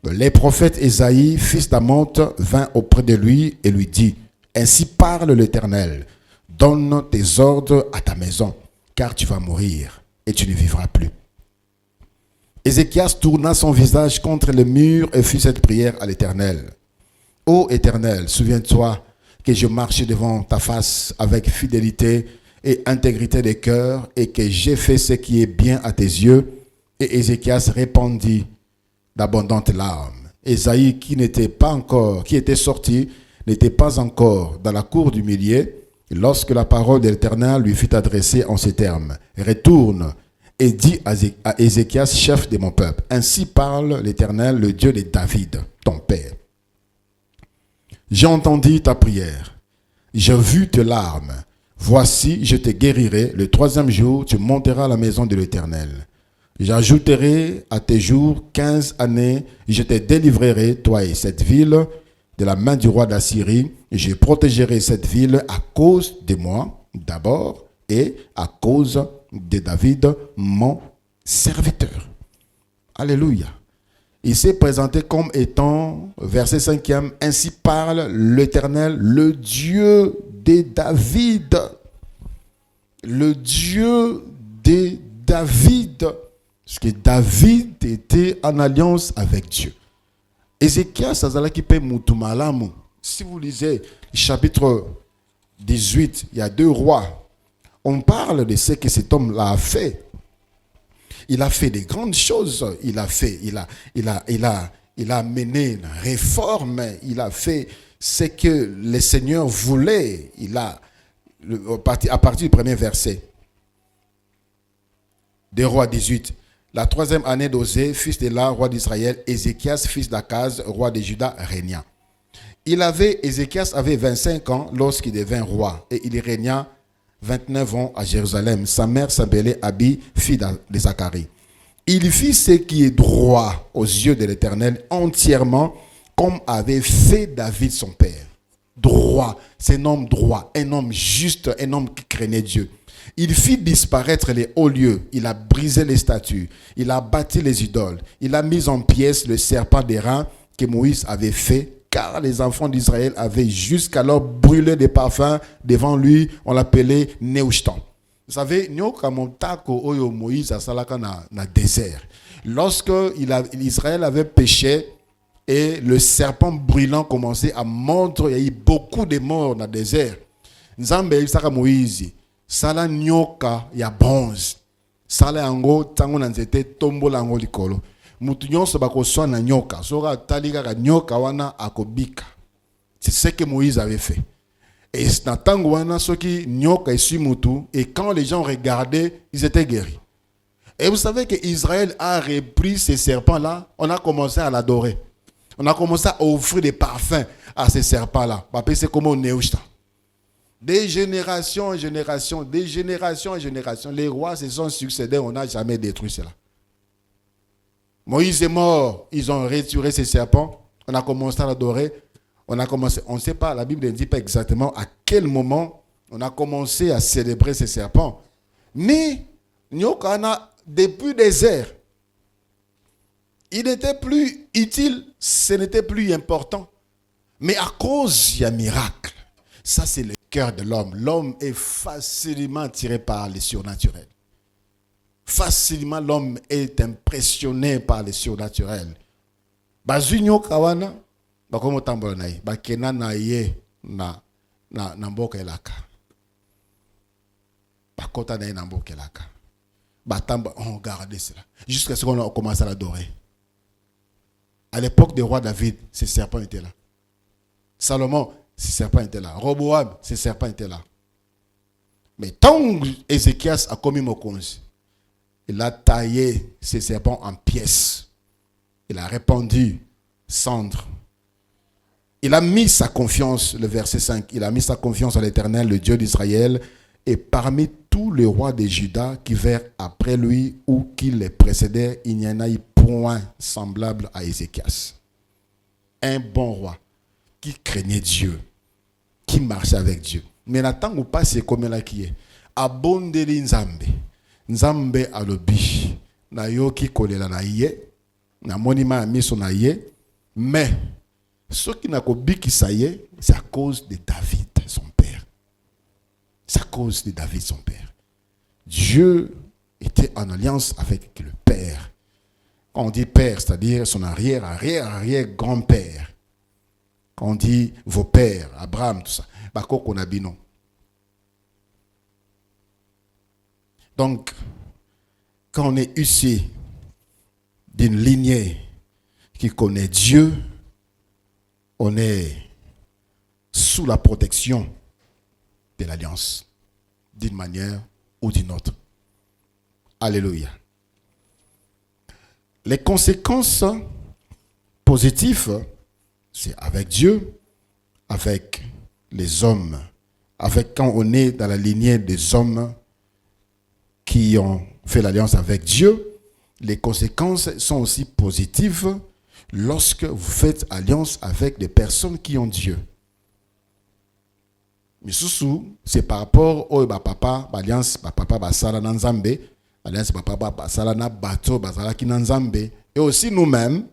Les prophètes Ésaïe, fils d'Amoth, vint auprès de lui et lui dit, ainsi parle l'Éternel, donne tes ordres à ta maison, car tu vas mourir et tu ne vivras plus. Ézéchias tourna son visage contre le mur et fit cette prière à l'Éternel. Ô Éternel, souviens-toi que je marchais devant ta face avec fidélité et intégrité de cœur et que j'ai fait ce qui est bien à tes yeux. Et Ézéchias répandit d'abondantes larmes. Ésaïe, qui était sorti, n'était pas encore dans la cour du milieu lorsque la parole de l'Éternel lui fut adressée en ces termes. Retourne et dit à Ézéchias, chef de mon peuple, ainsi parle l'Éternel, le Dieu de David, ton père. J'ai entendu ta prière, j'ai vu tes larmes. Voici, je te guérirai. Le 3e jour, tu monteras à la maison de l'Éternel. J'ajouterai à tes jours 15 années, je te délivrerai, toi et cette ville, de la main du roi d'Assyrie. Je protégerai cette ville à cause de moi, d'abord, et à cause de David, mon serviteur. Alléluia. Il s'est présenté comme étant, verset 5e, ainsi parle l'Éternel, le Dieu de David. Le Dieu de David. Parce que David était en alliance avec Dieu. Ézéchias, azalaki pe mutu malamu. Si vous lisez chapitre 18, il y a 2 rois. On parle de ce que cet homme-là a fait. Il a fait des grandes choses. Il a mené une réforme. Il a fait ce que le Seigneur voulait. À partir du 1er verset. 2 Rois 18. La 3e année d'Osée, fils de Là, roi d'Israël, Ézéchias, fils d'Akaz, roi de Juda, régna. Ézéchias avait 25 ans lorsqu'il devint roi et il régna 29 ans à Jérusalem. Sa mère s'appelait Abi, fille de Zacharie. Il fit ce qui est droit aux yeux de l'Éternel entièrement, comme avait fait David son père. Droit, c'est un homme droit, un homme juste, un homme qui craignait Dieu. Il fit disparaître les hauts lieux, il a brisé les statues, il a bâti les idoles, il a mis en pièces le serpent d'airain que Moïse avait fait, car les enfants d'Israël avaient jusqu'alors brûlé des parfums devant lui, on l'appelait Néhushtan. Vous savez, Moïse a salaka na désert. Lorsque Israël avait péché et le serpent brûlant commençait à mordre, il y a eu beaucoup de morts dans le désert. Nzambe isaka Moïse, sala nyoka ya bronze. Sala yango tango na nzete tombola yango likolo. Mutu nyonso bakoswa na nyoka. Soka talika ka nyoka wana akobika. C'est ce que Moïse avait fait. Et na tango wana soki nyoka ici mutu, et quand les gens regardaient, ils étaient guéris. Et vous savez que Israël a repris ces serpents-là, on a commencé à l'adorer. On a commencé à offrir des parfums à ces serpents-là. C'est comme Néhushtan. Des générations en générations, des générations en générations, les rois se sont succédés, on n'a jamais détruit cela. Moïse est mort, ils ont retiré ces serpents. On a commencé à l'adorer. On ne sait pas, la Bible ne dit pas exactement à quel moment on a commencé à célébrer ces serpents. Mais, Nyokana, depuis des airs, il n'était plus utile, ce n'était plus important. Mais à cause du miracle, ça c'est le cœur de l'homme. L'homme est facilement attiré par les surnaturels. Facilement, l'homme est impressionné par les surnaturels. Bazunyo kawana, bakomo tambola naye, bakena naye na mboka elaka. Bakota naye na mboka elaka. Batamba, on regardait cela. Jusqu'à ce qu'on commence à l'adorer. À l'époque du roi David, ces serpents étaient là. Salomon, ces serpents étaient là. Roboam, ces serpents étaient là. Mais tant Ézéchias a commis Mokonzi, il a taillé ces serpents en pièces. Il a répandu cendre. Il a mis sa confiance, le verset 5, il a mis sa confiance en l'Éternel, le Dieu d'Israël, et parmi tous les rois de Juda qui vinrent après lui ou qui les précédaient, il n'y en a eu point semblable à Ézéchias. Un bon roi qui craignait Dieu, qui marchait avec Dieu. Mais n'attend ou pas c'est comme là qui est. Abondeli Nzambe. Nzambe alobi. Na yo ki kolela na ye. Na monima miso na ye. Mais ce qui n'a kobi qui ça y est, c'est à cause de David, son père. C'est à cause de David, son père. Dieu était en alliance avec le père. Quand on dit père, c'est-à-dire son arrière-grand-père. Quand on dit vos pères, Abraham, tout ça. Bako konabino. Donc, quand on est issu d'une lignée qui connaît Dieu, on est sous la protection de l'alliance, d'une manière ou d'une autre. Alléluia. Les conséquences positives, c'est avec Dieu, avec les hommes, avec quand on est dans la lignée des hommes qui ont fait l'alliance avec Dieu. Les conséquences sont aussi positives lorsque vous faites alliance avec des personnes qui ont Dieu. Mais sous c'est par rapport au papa, alliance papa basala na Nzambe, alliance papa basala na bato basala ki na Nzambe, et aussi nous-mêmes,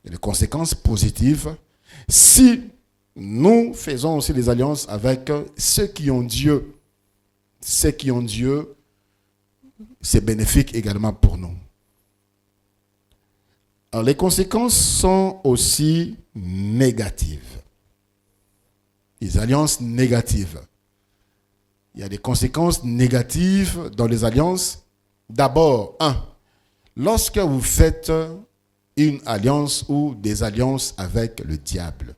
les conséquences positives si nous faisons aussi des alliances avec ceux qui ont Dieu. Ceux qui ont Dieu, c'est bénéfique également pour nous. Alors, les conséquences sont aussi négatives. Les alliances négatives. Il y a des conséquences négatives dans les alliances. D'abord, lorsque vous faites une alliance ou des alliances avec le diable.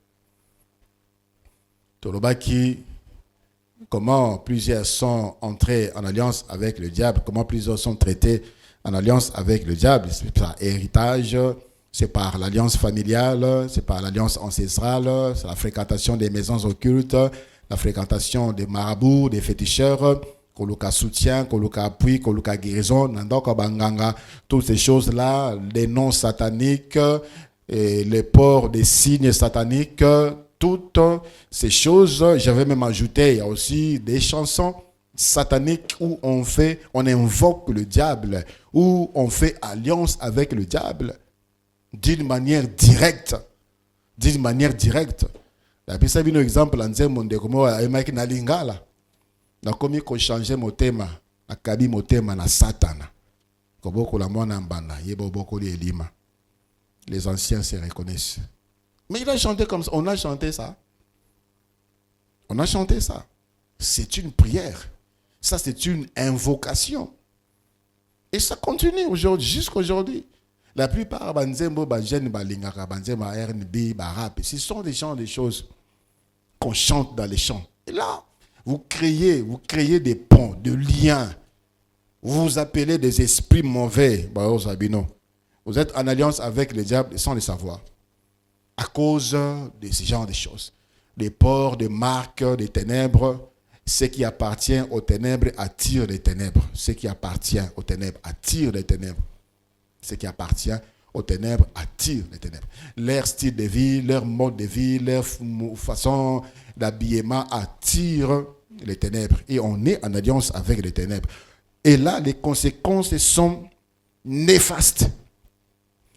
Tolobaki, comment plusieurs sont entrés en alliance avec le diable, comment plusieurs sont traités en alliance avec le diable. C'est par héritage, c'est par l'alliance familiale, c'est par l'alliance ancestrale, c'est la fréquentation des maisons occultes, la fréquentation des marabouts, des féticheurs, koluka soutien, koluka appui, koluka guérison, nandoko banganga, toutes ces choses-là, les noms sataniques, et les ports des signes sataniques, toutes ces choses, j'avais même ajouté, il y a aussi des chansons sataniques où on invoque le diable, où on fait alliance avec le diable d'une manière directe. D'une manière directe. La personne a un exemple, en disant, mon décomo, il y a un lingala. Na komi ko changer motema, akabi motema na satana. Koboko la mona mbanda, yebo boko li elima. Les anciens se reconnaissent. Mais il a chanté comme ça, on a chanté ça. On a chanté ça. C'est une prière. Ça c'est une invocation. Et ça continue aujourd'hui, jusqu'aujourd'hui. La plupart banzembo banjen balingaka banzembo R&B rap, ce sont des choses qu'on chante dans les chants. Et là, vous créez des ponts, de liens. Vous vous appelez des esprits mauvais. Vous êtes en alliance avec le diable sans le savoir. À cause de ce genre de choses. Les ports, des marques, des ténèbres. Ce qui appartient aux ténèbres attire les ténèbres. Ce qui appartient aux ténèbres attire les ténèbres. Ce qui appartient aux ténèbres attirent les ténèbres. Leur style de vie, leur mode de vie, leur façon d'habillement attire les ténèbres. Et on est en alliance avec les ténèbres. Et là, les conséquences sont néfastes.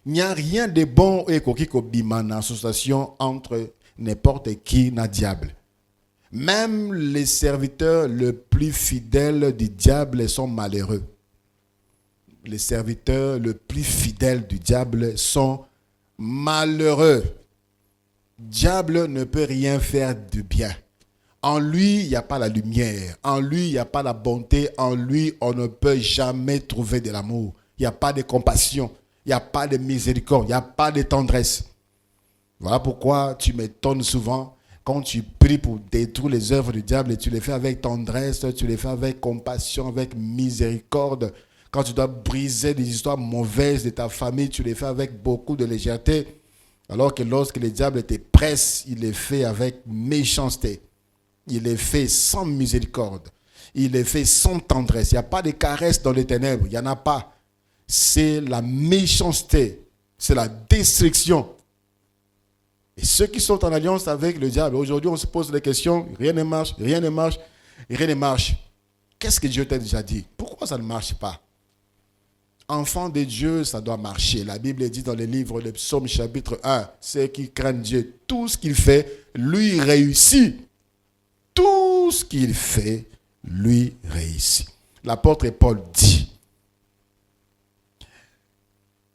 Il n'y a rien de bon et en association entre n'importe qui et le diable. Même les serviteurs les plus fidèles du diable sont malheureux. Les serviteurs les plus fidèles du diable sont malheureux. Le diable ne peut rien faire de bien. En lui, il n'y a pas la lumière. En lui, il n'y a pas la bonté. En lui, on ne peut jamais trouver de l'amour. Il n'y a pas de compassion. Il n'y a pas de miséricorde. Il n'y a pas de tendresse. Voilà pourquoi tu m'étonnes souvent quand tu pries pour détruire les œuvres du diable. Et tu les fais avec tendresse, tu les fais avec compassion, avec miséricorde. Quand tu dois briser des histoires mauvaises de ta famille, tu les fais avec beaucoup de légèreté. Alors que lorsque le diable te presse, il les fait avec méchanceté. Il les fait sans miséricorde. Il les fait sans tendresse. Il n'y a pas de caresse dans les ténèbres. Il n'y en a pas. C'est la méchanceté. C'est la destruction. Et ceux qui sont en alliance avec le diable, aujourd'hui on se pose des questions, rien ne marche, rien ne marche, rien ne marche. Qu'est-ce que Dieu t'a déjà dit? Pourquoi ça ne marche pas? Enfant de Dieu, ça doit marcher. La Bible dit dans le livre de Psaume chapitre 1, ceux qui craignent Dieu, tout ce qu'il fait, lui réussit. Tout ce qu'il fait, lui réussit. L'apôtre Paul dit,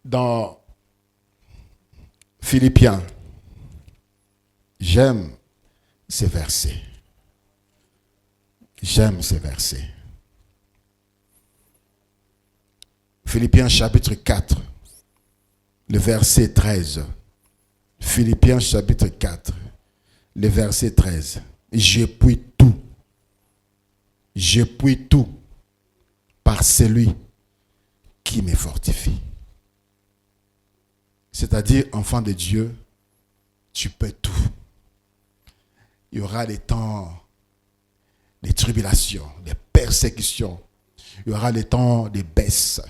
dans Philippiens, j'aime ces versets. J'aime ces versets. Philippiens chapitre 4, le verset 13. Philippiens chapitre 4, le verset 13. Je puis tout. Je puis tout par celui qui me fortifie. C'est-à-dire, enfant de Dieu, tu peux tout. Il y aura des temps, des tribulations, des persécutions. Il y aura des temps de baisse.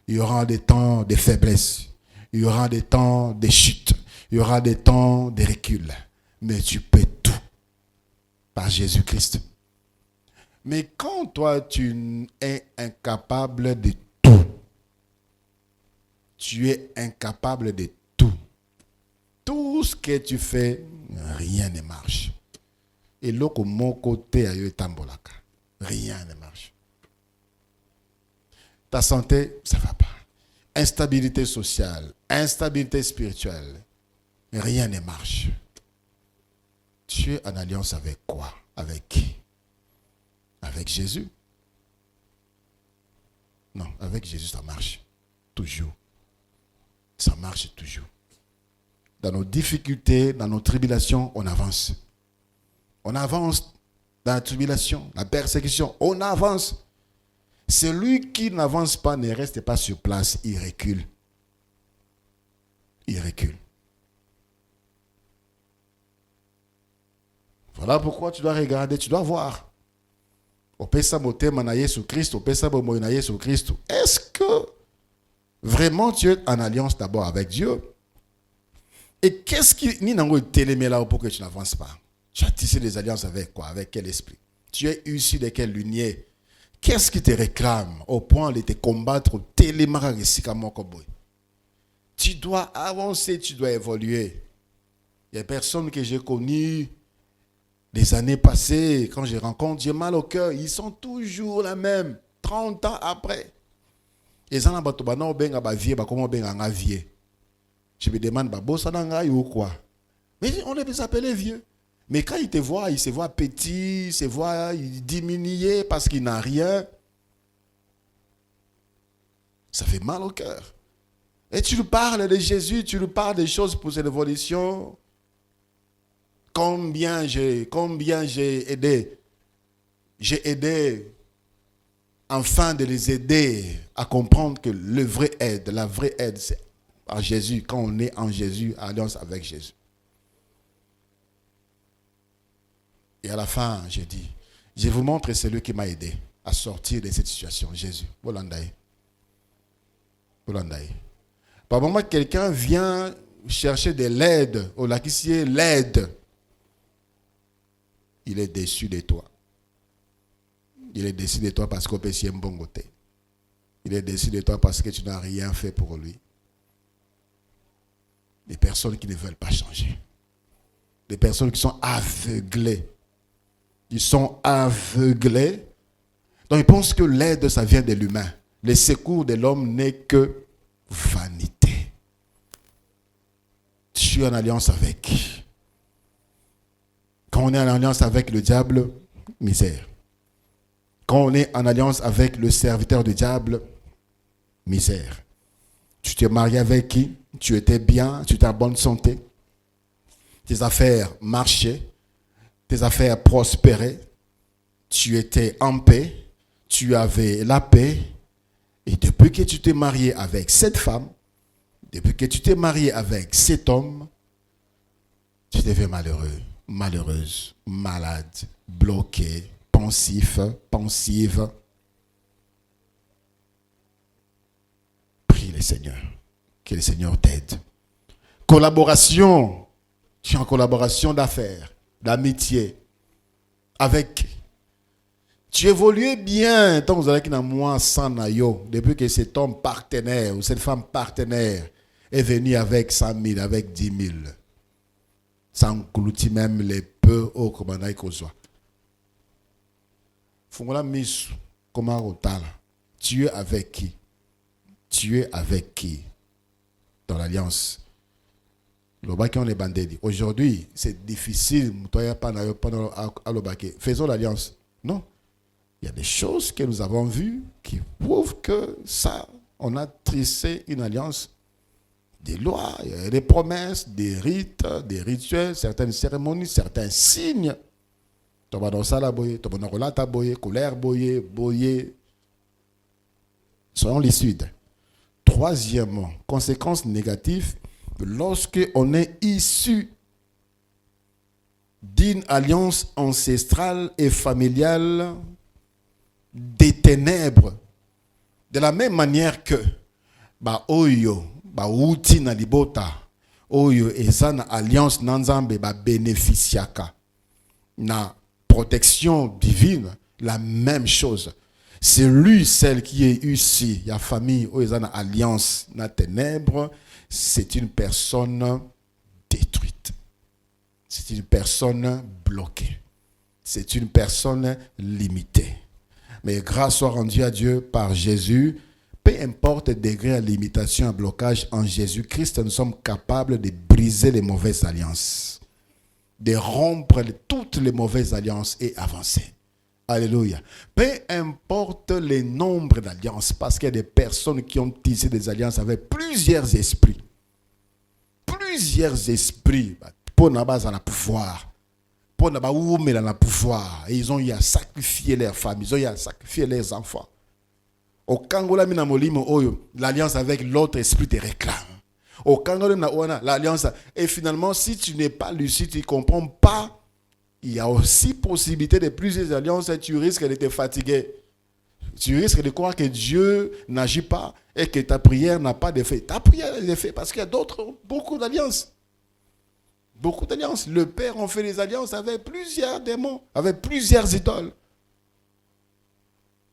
Il y aura des temps de faiblesse. Il y aura des temps de chute. Il y aura des temps de recul. Mais tu peux tout par Jésus-Christ. Mais quand toi, tu es incapable de tout, tu es incapable de tout. Tout ce que tu fais, rien ne marche. Et là, mon côté, rien ne marche. Ta santé, ça ne va pas. Instabilité sociale, instabilité spirituelle, rien ne marche. Tu es en alliance avec quoi? Avec qui? Avec Jésus? Non, avec Jésus, ça marche. Toujours. Ça marche toujours. Dans nos difficultés, dans nos tribulations, on avance. On avance dans la tribulation, la persécution, on avance. Celui qui n'avance pas ne reste pas sur place, il recule. Il recule. Voilà pourquoi tu dois regarder, tu dois voir. Est-ce que vraiment tu es en alliance d'abord avec Dieu? Et qu'est-ce qui ni nango télémé là pour que tu n'avances pas? Tu as tissé des alliances avec quoi? Avec quel esprit? Tu es issu de quelle lumière? Qu'est-ce qui te réclame au point de te combattre télémara? Tu dois avancer, tu dois évoluer. Il y a des personnes que j'ai connues des années passées, quand je rencontre, j'ai mal au cœur, ils sont toujours les mêmes, 30 ans après. Et ça, je me demande, ça ou quoi? Mais on les appelle vieux. Mais quand ils te voient, ils se voient petits, ils se voient diminués parce qu'ils n'ont rien. Ça fait mal au cœur. Et tu lui parles de Jésus, tu lui parles des choses pour cette évolution. Combien j'ai aidé. J'ai aidé afin de les aider à comprendre que la vraie aide, c'est par Jésus. Quand on est en Jésus, en alliance avec Jésus. Et à la fin, j'ai dit, je vous montre celui qui m'a aidé à sortir de cette situation, Jésus. Parce Par moment, quelqu'un vient chercher de l'aide, au laquissier, l'aide. Il est déçu de toi. Il est déçu de toi parce qu'on peut s'y un bon côté. Il est déçu de toi parce que tu n'as rien fait pour lui. Des personnes qui ne veulent pas changer. Des personnes qui sont aveuglées. Ils sont aveuglés. Donc ils pensent que l'aide, ça vient de l'humain. Le secours de l'homme n'est que vanité. Tu es en alliance avec. Quand on est en alliance avec le diable, misère. Quand on est en alliance avec le serviteur du diable, misère. Tu t'es marié avec qui? Tu étais bien, tu étais en bonne santé. Tes affaires marchaient, tes affaires prospéraient. Tu étais en paix, tu avais la paix. Et depuis que tu t'es marié avec cette femme, depuis que tu t'es marié avec cet homme, tu deviens malheureux, malheureuse, malade, bloqué, pensif, pensive. Prie le Seigneur, que le Seigneur t'aide. Collaboration, tu es en collaboration d'affaires, d'amitié, avec. Tu évoluais bien tant que vous avez un mois sans naïo, depuis que cet homme partenaire ou cette femme partenaire est venu avec 100 000, avec 10 000. Sans clouter même les peu au commandant qu'on soit. Fongola mis comment otala. Tu es avec qui? Tu es avec qui? Dans l'alliance. Aujourd'hui, c'est difficile. Faisons l'alliance. Non. Il y a des choses que nous avons vues qui prouvent que ça, on a trissé une alliance. Des lois, des promesses, des rites, des rituels, certaines cérémonies, certains signes. Soyons lucides. Troisièmement, conséquence négative, lorsque on est issu d'une alliance ancestrale et familiale des ténèbres, de la même manière que oyo uti na libota oyo eza na alliance na Nzambe bénéficiaka na protection divine, la même chose. C'est lui, celle qui est ici, la famille oyo eza na alliance na ténèbres, c'est une personne détruite. C'est une personne bloquée. C'est une personne limitée. Mais grâce soit rendue à Dieu par Jésus, peu importe le degré de limitation et blocage, en Jésus-Christ, nous sommes capables de briser les mauvaises alliances, de rompre toutes les mauvaises alliances et avancer. Alléluia. Peu importe le nombre d'alliances, parce qu'il y a des personnes qui ont tissé des alliances avec plusieurs esprits. Plusieurs esprits pour n'a pas le pouvoir. Pour n'a pas le pouvoir. Et ils ont eu à sacrifier leurs femmes, ils ont eu à sacrifier leurs enfants. Au Kangola minamolimo oyo, l'alliance avec l'autre esprit te réclame. Au Kangola minamolimo, l'alliance. Et finalement, si tu n'es pas lucide, tu ne comprends pas, il y a aussi possibilité de plusieurs alliances et tu risques de te fatiguer. Tu risques de croire que Dieu n'agit pas et que ta prière n'a pas d'effet. Ta prière a des effets parce qu'il y a beaucoup d'alliances. Beaucoup d'alliances. Le Père a fait des alliances avec plusieurs démons, avec plusieurs idoles.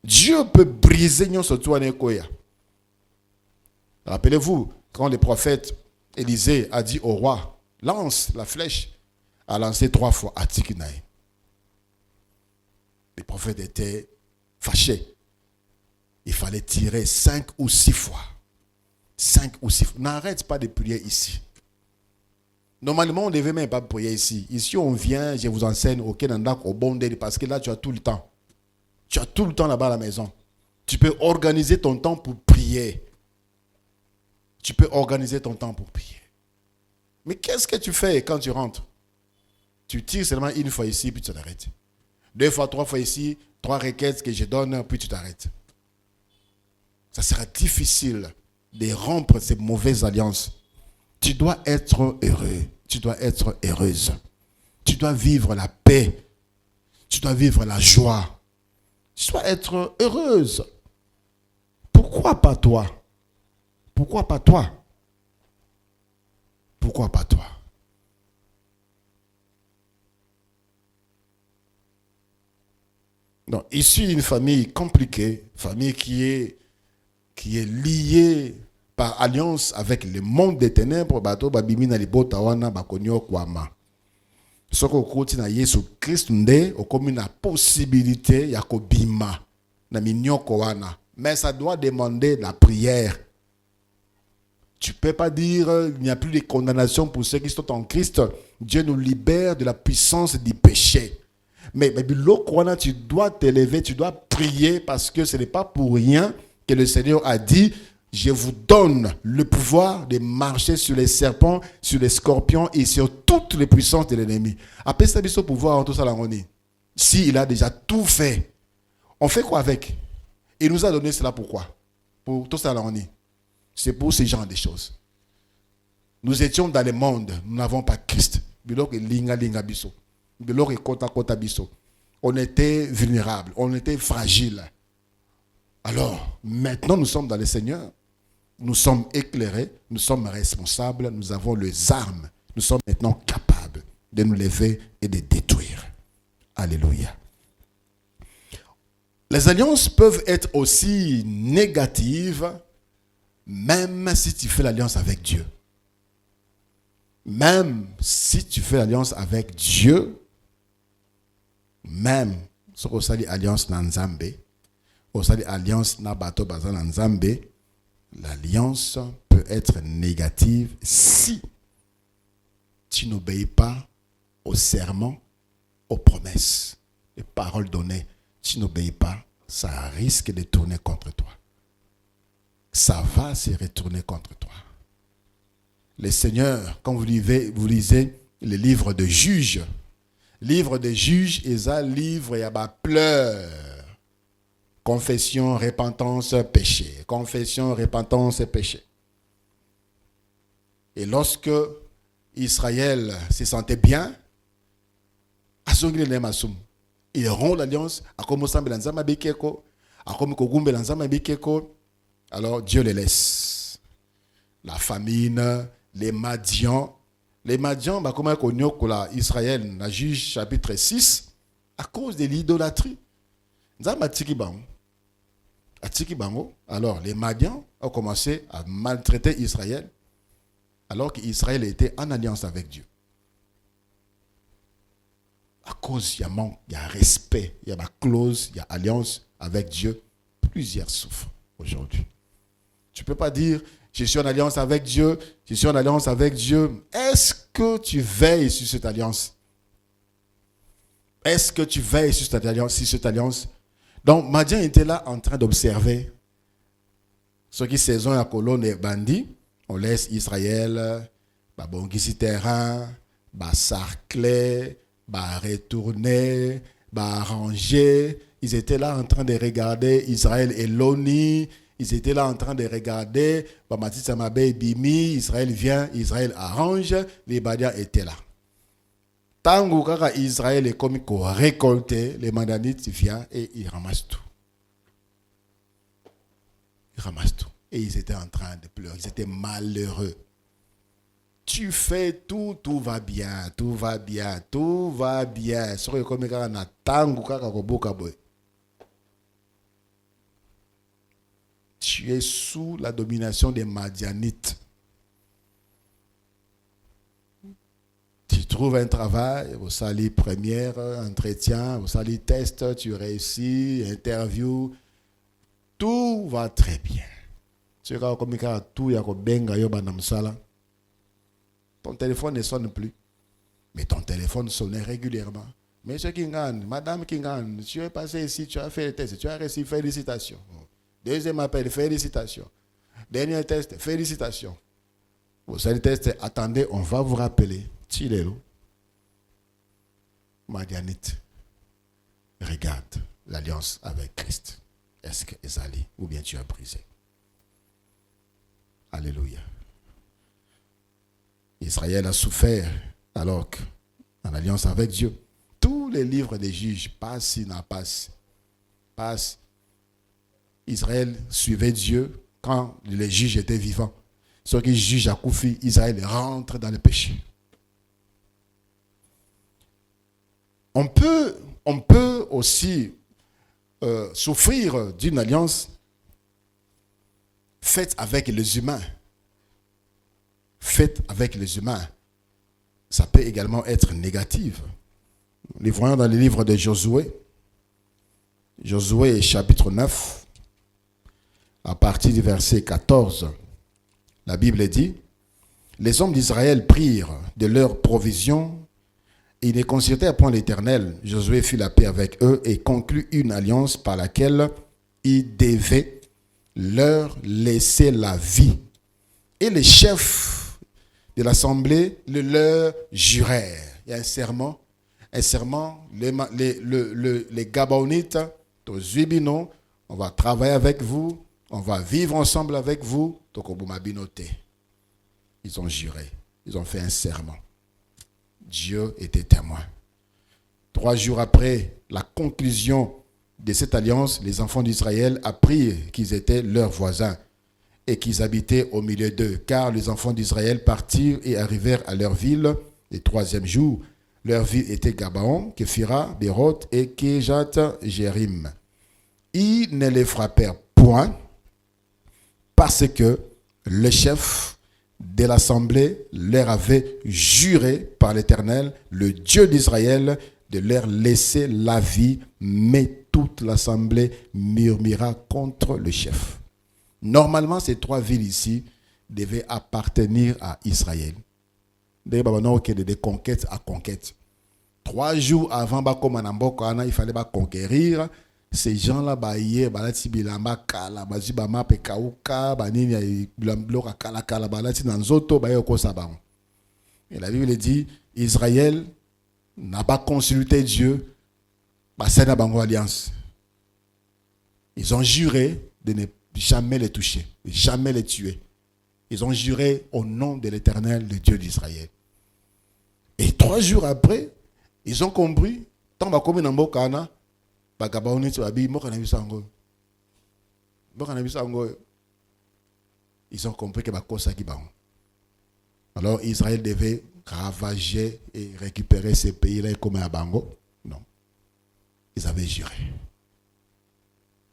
Dieu peut briser nos sotuanekoya. Rappelez-vous, quand le prophète Élisée a dit au roi, lance la flèche, a lancé 3 fois à Tikinaï. Le prophète était fâché. Il fallait tirer 5 ou 6 fois. 5 ou 6 fois. N'arrête pas de prier ici. Normalement, on ne devait même pas prier ici. Ici, on vient, je vous enseigne au Kenandak, au Bondé, parce que là, tu as tout le temps. Tu as tout le temps là-bas à la maison. Tu peux organiser ton temps pour prier. Tu peux organiser ton temps pour prier. Mais qu'est-ce que tu fais quand tu rentres? Tu tires seulement une fois ici, puis tu t'arrêtes. 2 fois, 3 fois ici, 3 requêtes que je donne, puis tu t'arrêtes. Ça sera difficile de rompre ces mauvaises alliances. Tu dois être heureux. Tu dois être heureuse. Tu dois vivre la paix. Tu dois vivre la joie. Tu dois être heureuse. Pourquoi pas toi? Pourquoi pas toi? Pourquoi pas toi? Donc, issu d'une famille compliquée, famille qui est liée par alliance avec le monde des ténèbres, bato babimi na libota wana bakonyo kwama. Soko koti na Yesu Christ nde okomi na possibilité ya kobima na minyoko wana. Mais ça doit demander la prière. Tu ne peux pas dire il n'y a plus de condamnation pour ceux qui sont en Christ. Dieu nous libère de la puissance du péché. Mais tu dois t'élever, tu dois prier parce que ce n'est pas pour rien que le Seigneur a dit je vous donne le pouvoir de marcher sur les serpents, sur les scorpions et sur toutes les puissances de l'ennemi. Après ça, il pouvoir en tout ça, si il a déjà tout fait, on fait quoi avec? Il nous a donné cela pourquoi? Pour tout ça, c'est pour ce genre de choses. Nous étions dans le monde, nous n'avons pas Christ. On était vulnérables, on était fragiles. Alors, maintenant nous sommes dans le Seigneur, nous sommes éclairés, nous sommes responsables, nous avons les armes. Nous sommes maintenant capables de nous lever et de détruire. Alléluia. Les alliances peuvent être aussi négatives, même si tu fais l'alliance avec Dieu. Même si tu fais l'alliance avec Dieu, même si tu fais l'alliance dans Nzambe, ou ça dit alliance na bato bazan na Nzambe, l'alliance peut être négative si tu n'obéis pas aux serments, aux promesses, les paroles données. Tu n'obéis pas, ça risque de tourner contre toi. Ça va se retourner contre toi. Le Seigneur, quand vous lisez le livre de Juges, et un livre, il y a pleurs. Confession, repentance, péché. Confession, repentance, péché. Et lorsque Israël se sentait bien, ils rompent l'alliance, alors Dieu les laisse. La famine, les Madians, comment on Israël, la Juge chapitre 6, à cause de l'idolâtrie. Alors les Madians ont commencé à maltraiter Israël alors qu'Israël était en alliance avec Dieu. À cause, il y a manque, il y a respect, il y a ma clause, il y a alliance avec Dieu. Plusieurs souffrent aujourd'hui. Tu ne peux pas dire, je suis en alliance avec Dieu, je suis en alliance avec Dieu. Est-ce que tu veilles sur cette alliance? Est-ce que tu veilles sur cette alliance? Donc, Madian était là en train d'observer ce qui saison à colonne et bandit. On laisse Israël, bon terrain, sarcler, retourner, ranger. Ils étaient là en train de regarder Israël et l'ONI. Ils étaient là en train de regarder Israël vient, Israël arrange. Les Badians étaient là. Tant que Israël est comme récolté, les Mandanites viennent et ils ramassent tout. Ils ramassent tout. Et ils étaient en train de pleurer. Ils étaient malheureux. Tu fais tout, tout va bien, tout va bien, tout va bien. Tu es sous la domination des Madianites. Tu trouves un travail, vous salez première, entretien, vous salez test, tu réussis, interview, tout va très bien. Ton téléphone ne sonne plus, mais ton téléphone sonnait régulièrement. Monsieur Kingan, Madame Kingan, tu es passé ici, tu as fait le test, tu as reçu félicitations. Deuxième appel, félicitations. Dernier test, félicitations. Vous savez le test, attendez, on va vous rappeler. Tilelo, Madianite, regarde l'alliance avec Christ. Est-ce que Ezali ou bien tu as brisé? Alléluia. Israël a souffert alors qu'en alliance avec Dieu, tous les livres des juges passent. Israël suivait Dieu quand les juges étaient vivants. ceux qui jugent à Koufi, Israël rentre dans le péché. On peut aussi souffrir d'une alliance faite avec les humains. Faite avec les humains. Ça peut également être négatif. Nous voyons dans le livre de Josué. Josué chapitre 9, à partir du verset 14. La Bible dit, « Les hommes d'Israël prirent de leurs provisions et ne consultèrent point l'Éternel. Josué fit la paix avec eux et conclut une alliance par laquelle il devait leur laisser la vie. Et les chefs de l'assemblée le leur jurèrent. » Il y a un serment. Les Gabaonites, on va travailler avec vous, on va vivre ensemble avec vous. Ils ont juré, ils ont fait un serment. Dieu était témoin. 3 jours après la conclusion de cette alliance, les enfants d'Israël apprirent qu'ils étaient leurs voisins et qu'ils habitaient au milieu d'eux, car les enfants d'Israël partirent et arrivèrent à leur ville le 3e jour. Leur ville était Gabaon, Képhira, Béroth et Kéjat-Jérim. Ils ne les frappèrent point parce que le chef de l'assemblée leur avait juré par l'Éternel, le Dieu d'Israël, de leur laisser la vie, mais toute l'assemblée murmura contre le chef. Normalement, ces 3 villes ici devaient appartenir à Israël. De conquête à conquête. 3 jours avant, il fallait conquérir. Ces gens-là, et la Bible dit, Israël n'a pas consulté Dieu, alliance. Ils ont juré de ne jamais les toucher, de jamais les tuer. Ils ont juré au nom de l'Éternel, le Dieu d'Israël. Et 3 jours après, ils ont compris, tant que comme dans Bokana, ils ont compris que alors Israël devait ravager et récupérer ces pays-là comme à Bango. Non. Ils avaient juré.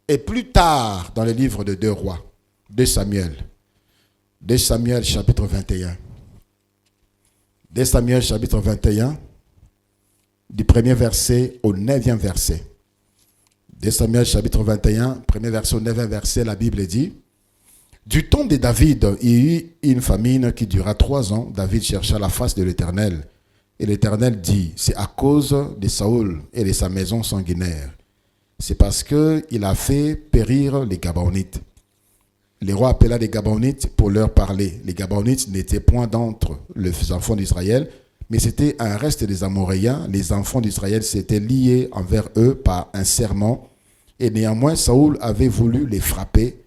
Et plus tard, dans le livre de 2 rois, 2 Samuel chapitre 21. 2 Samuel chapitre 21, du 1er verset au 9e verset. 2 Samuel chapitre 21, 1er verset au 9e verset, la Bible dit, « Du temps de David, il y eut une famine qui dura 3 ans. David chercha la face de l'Éternel. Et l'Éternel dit, c'est à cause de Saül et de sa maison sanguinaire. C'est parce qu'il a fait périr les Gabaonites. » Les rois appela les Gabaonites pour leur parler. Les Gabaonites n'étaient point d'entre les enfants d'Israël, mais c'était un reste des Amoréens. Les enfants d'Israël s'étaient liés envers eux par un serment. Et néanmoins, Saül avait voulu les frapper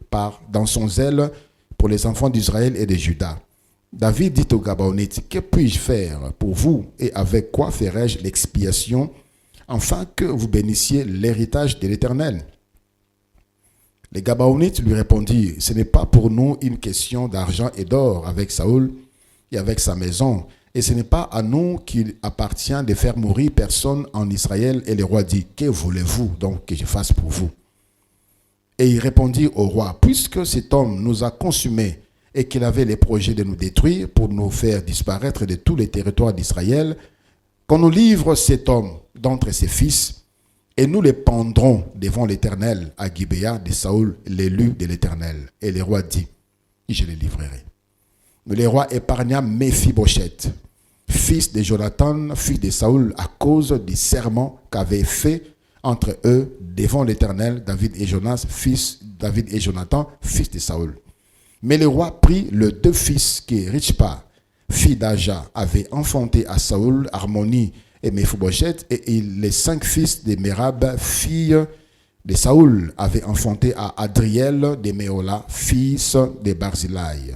dans son zèle pour les enfants d'Israël et de Juda. David dit aux Gabaonites, « Que puis-je faire pour vous et avec quoi ferai-je l'expiation, afin que vous bénissiez l'héritage de l'Éternel ?» Les Gabaonites lui répondirent, « Ce n'est pas pour nous une question d'argent et d'or avec Saül et avec sa maison, et ce n'est pas à nous qu'il appartient de faire mourir personne en Israël. » Et le roi dit, « Que voulez-vous donc que je fasse pour vous ?» Et il répondit au roi, « Puisque cet homme nous a consumés et qu'il avait les projets de nous détruire pour nous faire disparaître de tous les territoires d'Israël, qu'on nous livre cet homme d'entre ses fils, et nous les pendrons devant l'Éternel à Gibéa de Saül, l'élu de l'Éternel. » Et le roi dit, « Je les livrerai. » Mais le roi épargna Méphibosheth, fils de Jonathan, fils de Saül, à cause du serment qu'avaient fait entre eux devant l'Éternel David et Jonathan, fils de Saül. Mais le roi prit les 2 fils que Richpa, fille d'Aja, avait enfantés à Saül, Harmonie et Méphibosheth, et les 5 fils de Mérab, fille de Saül, avaient enfanté à Adriel de Méola, fils de Barzillai.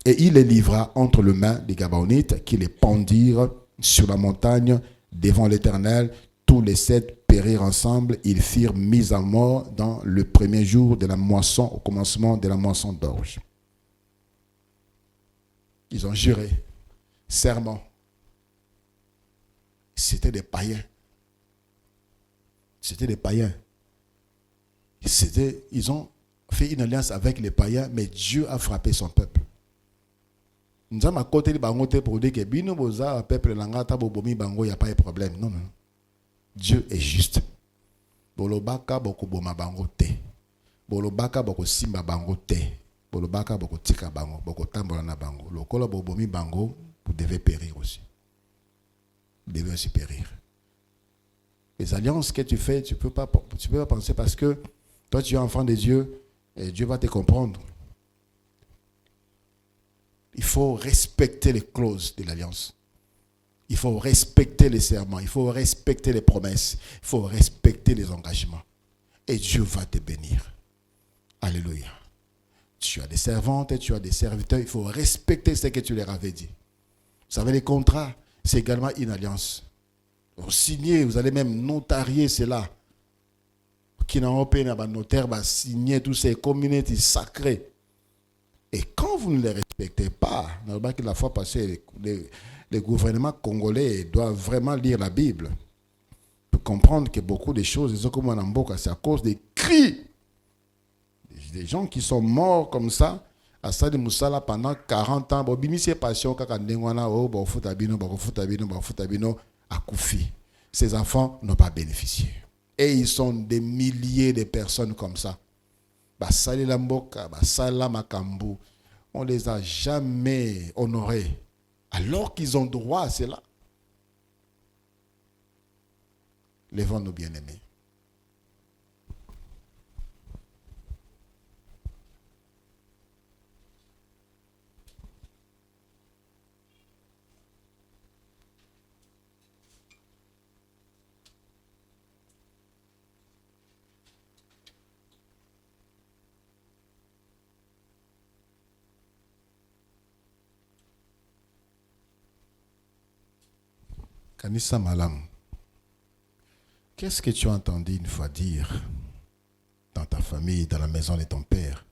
Et il les livra entre les mains des Gabaonites, qui les pendirent sur la montagne devant l'Éternel. Tous les 7 périrent ensemble. Ils furent mis à mort dans le 1er jour de la moisson, au commencement de la moisson d'orge. Ils ont juré. Serment. C'était des païens. C'était des païens. Ils ont fait une alliance avec les païens, mais Dieu a frappé son peuple. Nous sommes à côté de Bangote pour dire que Bino Boza, peuple Langata, Bobomi Bango, il n'y a pas de problème. Non, non. Dieu est juste. Bolobaka boko boma bango te. Bolobaka boko simba bango te. Bolobaka boko tika bango, boko tambola na bango. Lokola bobomi bango, vous devez périr aussi. Vous devez aussi périr. Les alliances que tu fais, tu peux pas penser parce que toi tu es enfant de Dieu et Dieu va te comprendre. Il faut respecter les clauses de l'alliance. Il faut respecter les serments. Il faut respecter les promesses. Il faut respecter les engagements. Et Dieu va te bénir. Alléluia. Tu as des servantes et tu as des serviteurs. Il faut respecter ce que tu leur avais dit. Vous savez, les contrats, c'est également une alliance. Vous signez, vous allez même notarier cela. Qui n'a pas notaire, va signer tous ces communautés sacrées. Et quand vous ne les respectez pas, la fois passée, les gouvernements congolais doivent vraiment lire la Bible pour comprendre que beaucoup de choses, c'est à cause des cris. Des gens qui sont morts comme ça, à Sadi Moussala pendant 40 ans, ces enfants n'ont pas bénéficié. Et ils sont des milliers de personnes comme ça. On ne les a jamais honorés. Alors qu'ils ont droit à cela. Lèvons-nous bien-aimés. Kanissa Malam, qu'est-ce que tu as entendu une fois dire dans ta famille, dans la maison de ton père,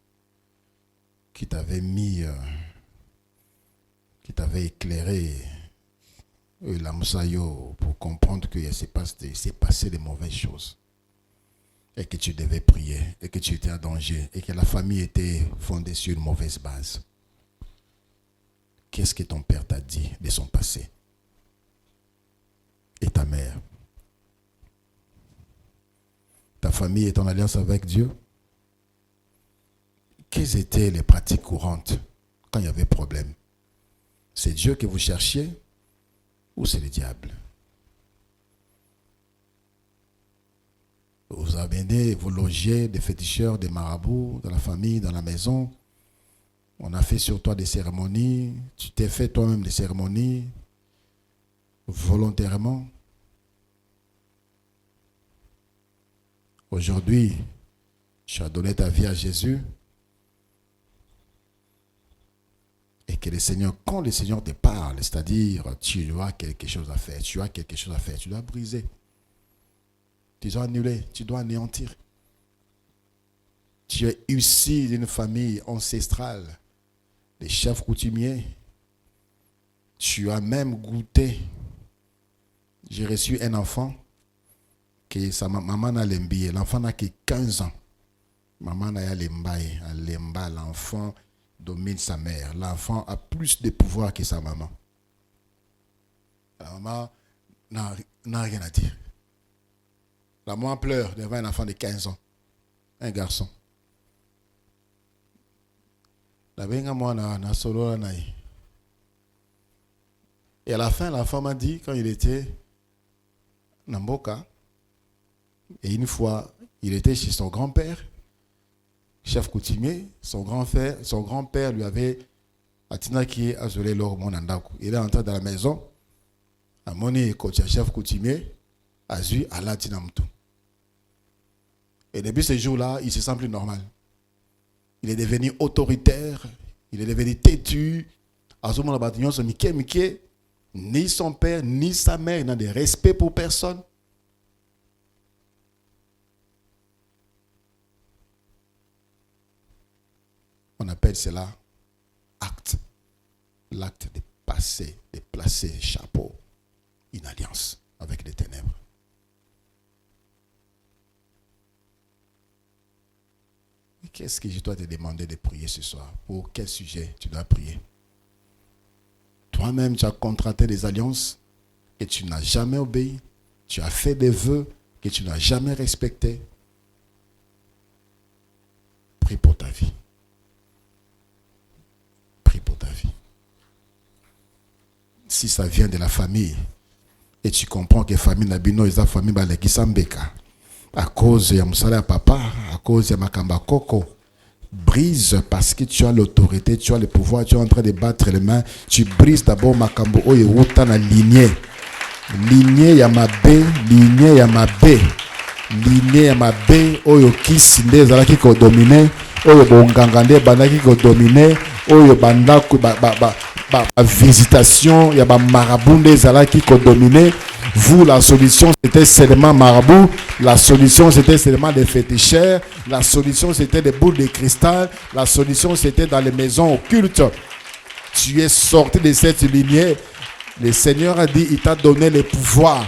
qui t'avait mis, qui t'avait éclairé la moussaïo pour comprendre qu'il s'est passé de mauvaises choses et que tu devais prier et que tu étais en danger et que la famille était fondée sur une mauvaise base? Qu'est-ce que ton père t'a dit de son passé? Et ta mère? Ta famille est en alliance avec Dieu? Quelles étaient les pratiques courantes quand il y avait problème? C'est Dieu que vous cherchiez ou c'est le diable? Vous amenez, vous logiez des féticheurs, des marabouts dans la famille, dans la maison. On a fait sur toi des cérémonies. Tu t'es fait toi-même des cérémonies volontairement. Aujourd'hui, tu as donné ta vie à Jésus. Et que le Seigneur, quand le Seigneur te parle, c'est-à-dire tu as quelque chose à faire, tu dois briser. Tu dois annuler, tu dois anéantir. Tu es issu d'une famille ancestrale, des chefs coutumiers. Tu as même goûté. J'ai reçu un enfant que sa maman n'a l'embillé. L'enfant n'a que 15 ans. Maman n'a l'embaye. L'enfant domine sa mère. L'enfant a plus de pouvoir que sa maman. La maman n'a rien à dire. La maman pleure devant un enfant de 15 ans. Un garçon. La benga moi na solo na. Et à la fin, l'enfant m'a dit, quand il était Namboka, et une fois, il était chez son grand-père, chef coutumier, son grand-père lui avait atinaki azolé l'or monandaku. Il est entré dans la maison, a moni coach chef coutumier, azu ala tinamtu. Et depuis ce jour-là, il se sent plus normal. Il est devenu autoritaire, il est devenu têtu. Ni son père, ni sa mère n'ont de respect pour personne. On appelle cela acte. l'acte de passer, de placer un chapeau, une alliance avec les ténèbres. Qu'est-ce que je dois te demander de prier ce soir? Pour quel sujet tu dois prier? Toi-même, tu as contracté des alliances que tu n'as jamais obéi. Tu as fait des vœux que tu n'as jamais respectés. Prie pour ta vie. Prie pour ta vie. Si ça vient de la famille, et tu comprends que la famille Nabino est la famille Balekisambeka, à cause de Moussala Papa, à cause de Makamba Koko, brise parce que tu as l'autorité, tu as le pouvoir, tu es en train de battre les mains, tu brises d'abord Makambo Oye Wuta na lignée. Lignée Yamabe, lignée Yamabe, lignée Yamabe, Oyo Kisinde Zalaki ko dominer, Oyo Bongangande Bandaki ko dominer, Oyo Bandaku visitation, il y a Marabunde Zalaki ko dominer. Vous, la solution, c'était seulement marabout. La solution, c'était seulement des féticheurs. La solution, c'était des boules de cristal. La solution, c'était dans les maisons occultes. Tu es sorti de cette lignée. Le Seigneur a dit, il t'a donné le pouvoir.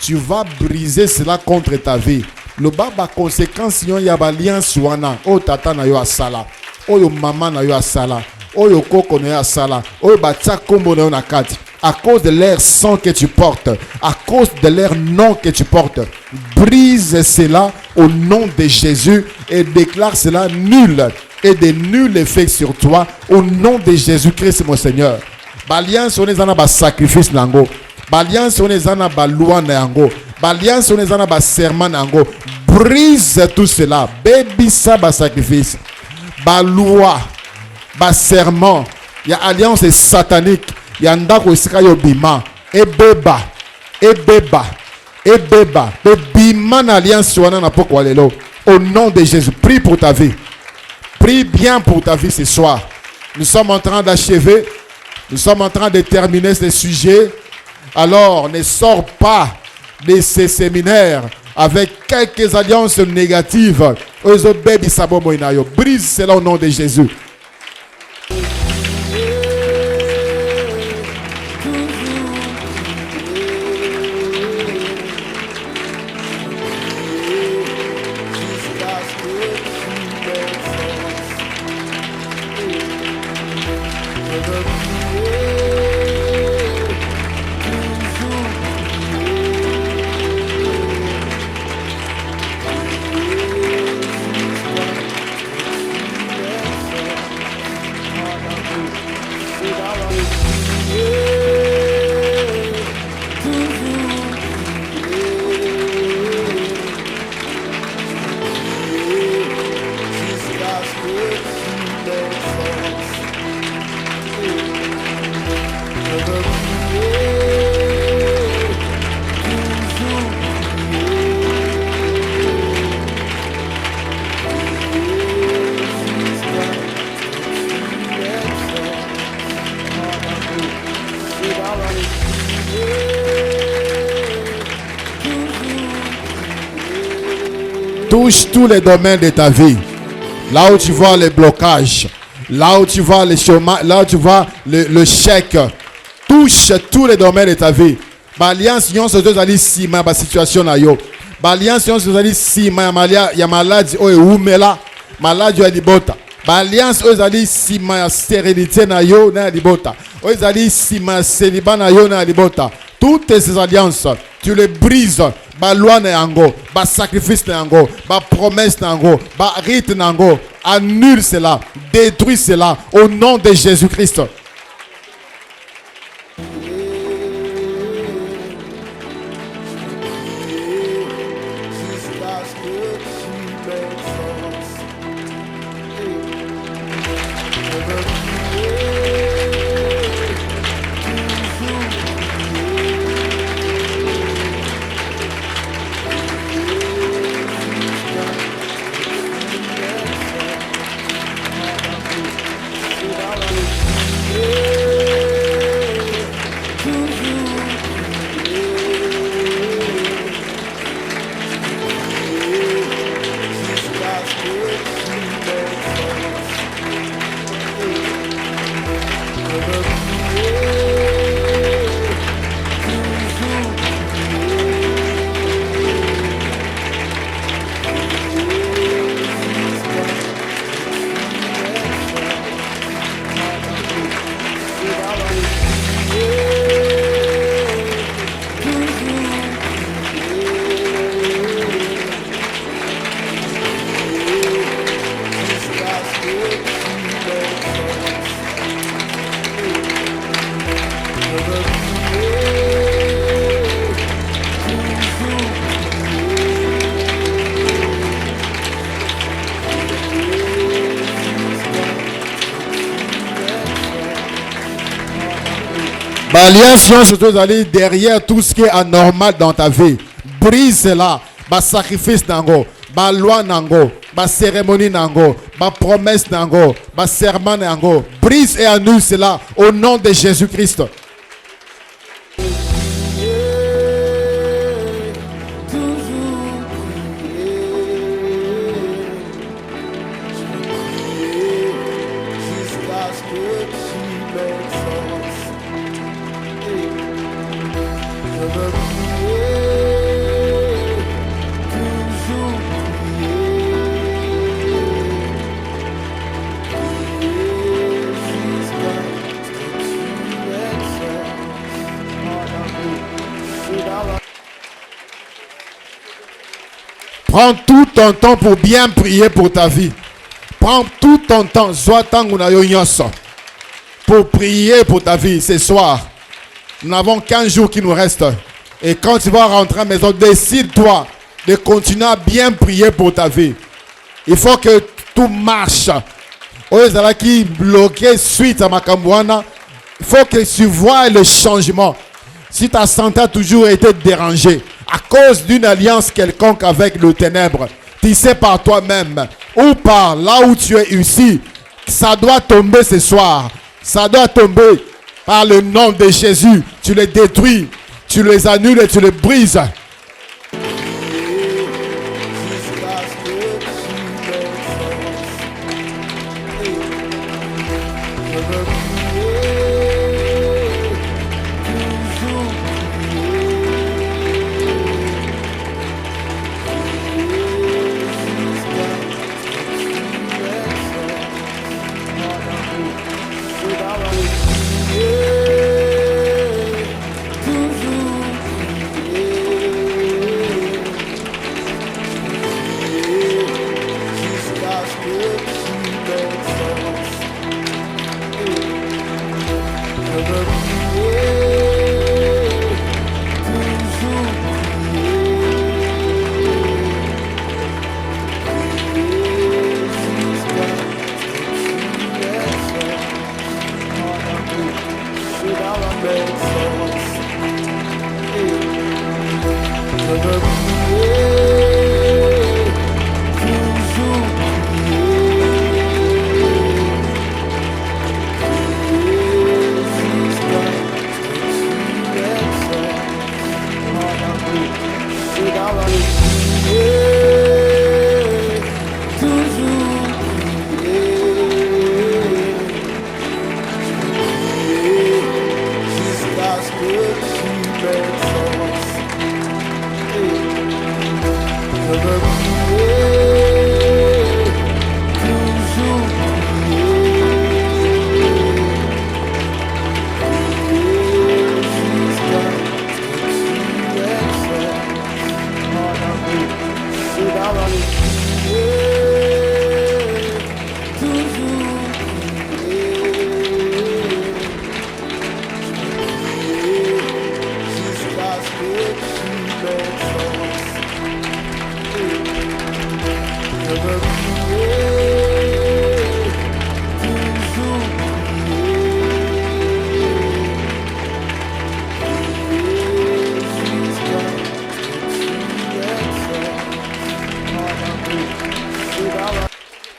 Tu vas briser cela contre ta vie. Le baba conséquence, il y a l'alliance wana. Oh tata na yo asala. Oh yo maman na yo asala. Oh yo koko na yo asala. Oh yo batia kombo na yo na kati. À cause de l'air sang que tu portes, à cause de l'air nom que tu portes, brise cela au nom de Jésus et déclare cela nul et de nul effet sur toi au nom de Jésus-Christ, mon Seigneur. L'alliance, on est dans un sacrifice nango. L'alliance, on est dans un loi nango. L'alliance, on est dans un serment nango. Brise tout cela. Baby ça, sacrifice. La loi, le serment, il y a alliance satanique. Yandako isika yo bima ebeba bima na alliance wana na poko lelo. Au nom de Jésus, prie pour ta vie. Prie bien pour ta vie ce soir. Nous sommes en train d'achever. Nous sommes en train de terminer ce sujet. Alors, ne sors pas de ces séminaires avec quelques alliances négatives. Brise cela au nom de Jésus. Touche tous les domaines de ta vie. Là où tu vois les blocages, là où tu vois les chômages, là où tu vois le chèque. Touche tous les domaines de ta vie. L'alliance, yon se deux ali si ma situation na yo. L'alliance, yon se deux ali si ma ya maladie o eumela, maladie o libota. L'alliance o ali si ma sérénité na yo na libota. O ali si ma célibat na yo na libota. Toutes ces alliances, tu les brises. Ba loi na yango, ba sacrifice na yango, ba promesse na yango, ba rite na yango, annule cela, détruis cela au nom de Jésus-Christ. L'alliance, je dois aller derrière tout ce qui est anormal dans ta vie. Brise cela. Ba sacrifice nango, ba loi nango, ba cérémonie nango, ba promesse nango, ba serment nango. Brise et annule cela au nom de Jésus-Christ. Prends tout ton temps pour bien prier pour ta vie. Prends tout ton temps. Pour prier pour ta vie ce soir. Nous n'avons qu'un jour qui nous reste. Et quand tu vas rentrer à la maison, décide-toi de continuer à bien prier pour ta vie. Il faut que tout marche. Qui bloqué suite à Makambouana, il faut que tu vois le changement. Si ta santé a toujours été dérangée à cause d'une alliance quelconque avec le ténèbre, tu sais par toi-même ou par là où tu es ici, ça doit tomber ce soir. Ça doit tomber par le nom de Jésus. Tu les détruis, tu les annules et tu les brises.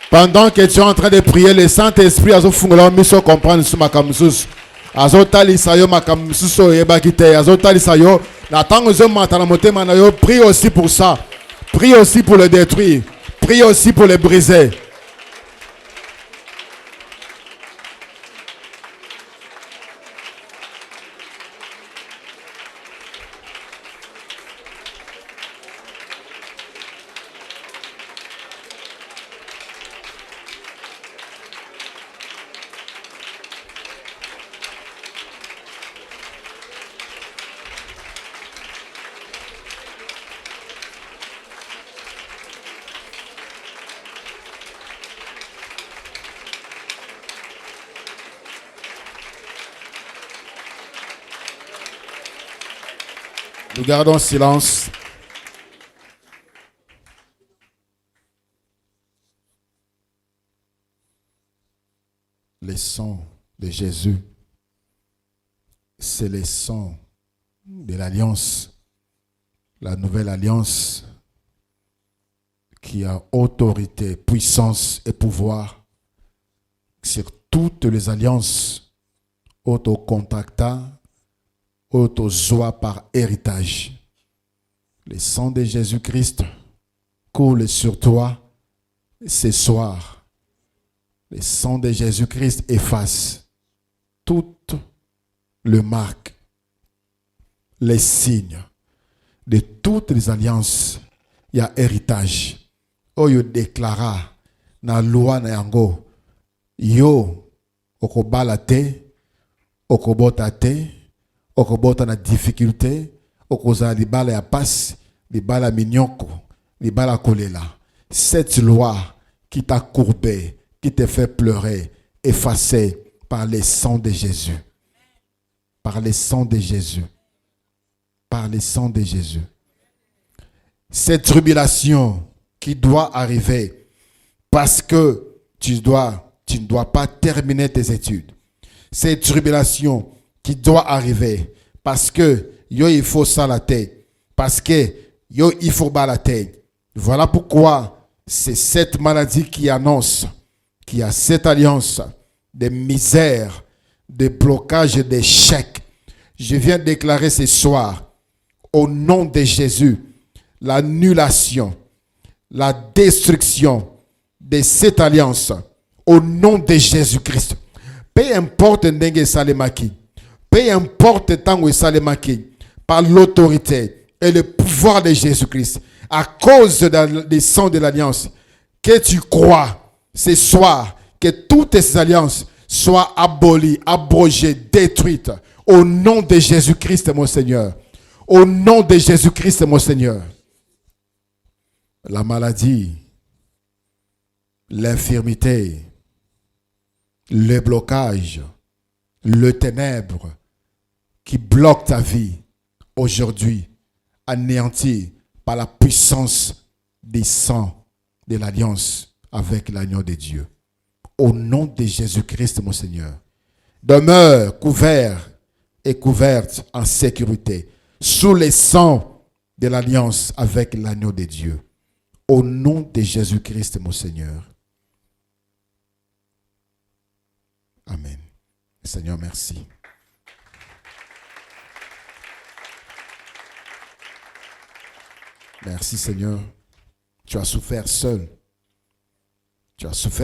Pendant que tu es en train de prier, le Saint-Esprit a comprendre sur ma camusus. Azotali sayo makamususo ebakite azotali sayo la tango zo matana motema na yo, prie aussi pour ça. Prie aussi pour le détruire. Prie aussi pour le briser. Nous gardons silence. Le sang de Jésus c'est le sang de l'alliance, la nouvelle alliance qui a autorité, puissance et pouvoir sur toutes les alliances auto-contracta, auto-joie par héritage. Le sang de Jésus-Christ coule sur toi ce soir. Le sang de Jésus-Christ efface toutes les marques, les signes de toutes les alliances. Il y a héritage. Oyo déclara na loi na yango yo okobala te, okobota te, okobota na difficulté, okozala libala ya passe, libala minyoko, libala kolela. Cette loi qui t'a courbé, qui te fait pleurer, effacée par le sang de Jésus. Par le sang de Jésus. Par le sang de Jésus. Cette tribulation qui doit arriver parce que tu ne dois pas terminer tes études. Cette tribulation qui doit arriver parce que yo il faut ça la tête, parce que yo il faut bas la tête. Voilà pourquoi c'est cette maladie qui annonce qu'il y a cette alliance de misère, de blocage et d'échec. Je viens déclarer ce soir, au nom de Jésus, l'annulation, la destruction de cette alliance, au nom de Jésus-Christ. Peu importe n'engue salemaki, peu importe tango salemaki, par l'autorité et le pouvoir de Jésus-Christ, à cause du sang de l'alliance, que tu crois ce soir que toutes ces alliances soient abolies, abrogées, détruites, au nom de Jésus-Christ, mon Seigneur. Au nom de Jésus-Christ, mon Seigneur. La maladie, l'infirmité, le blocage, le ténèbre qui bloque ta vie aujourd'hui, anéanti par la puissance du sang de l'alliance avec l'agneau de Dieu. Au nom de Jésus-Christ, mon Seigneur, demeure couvert et couverte en sécurité sous le sang de l'alliance avec l'agneau de Dieu. Au nom de Jésus-Christ, mon Seigneur. Amen. Seigneur, merci. Merci, Seigneur. Tu as souffert seul. Tu as souffert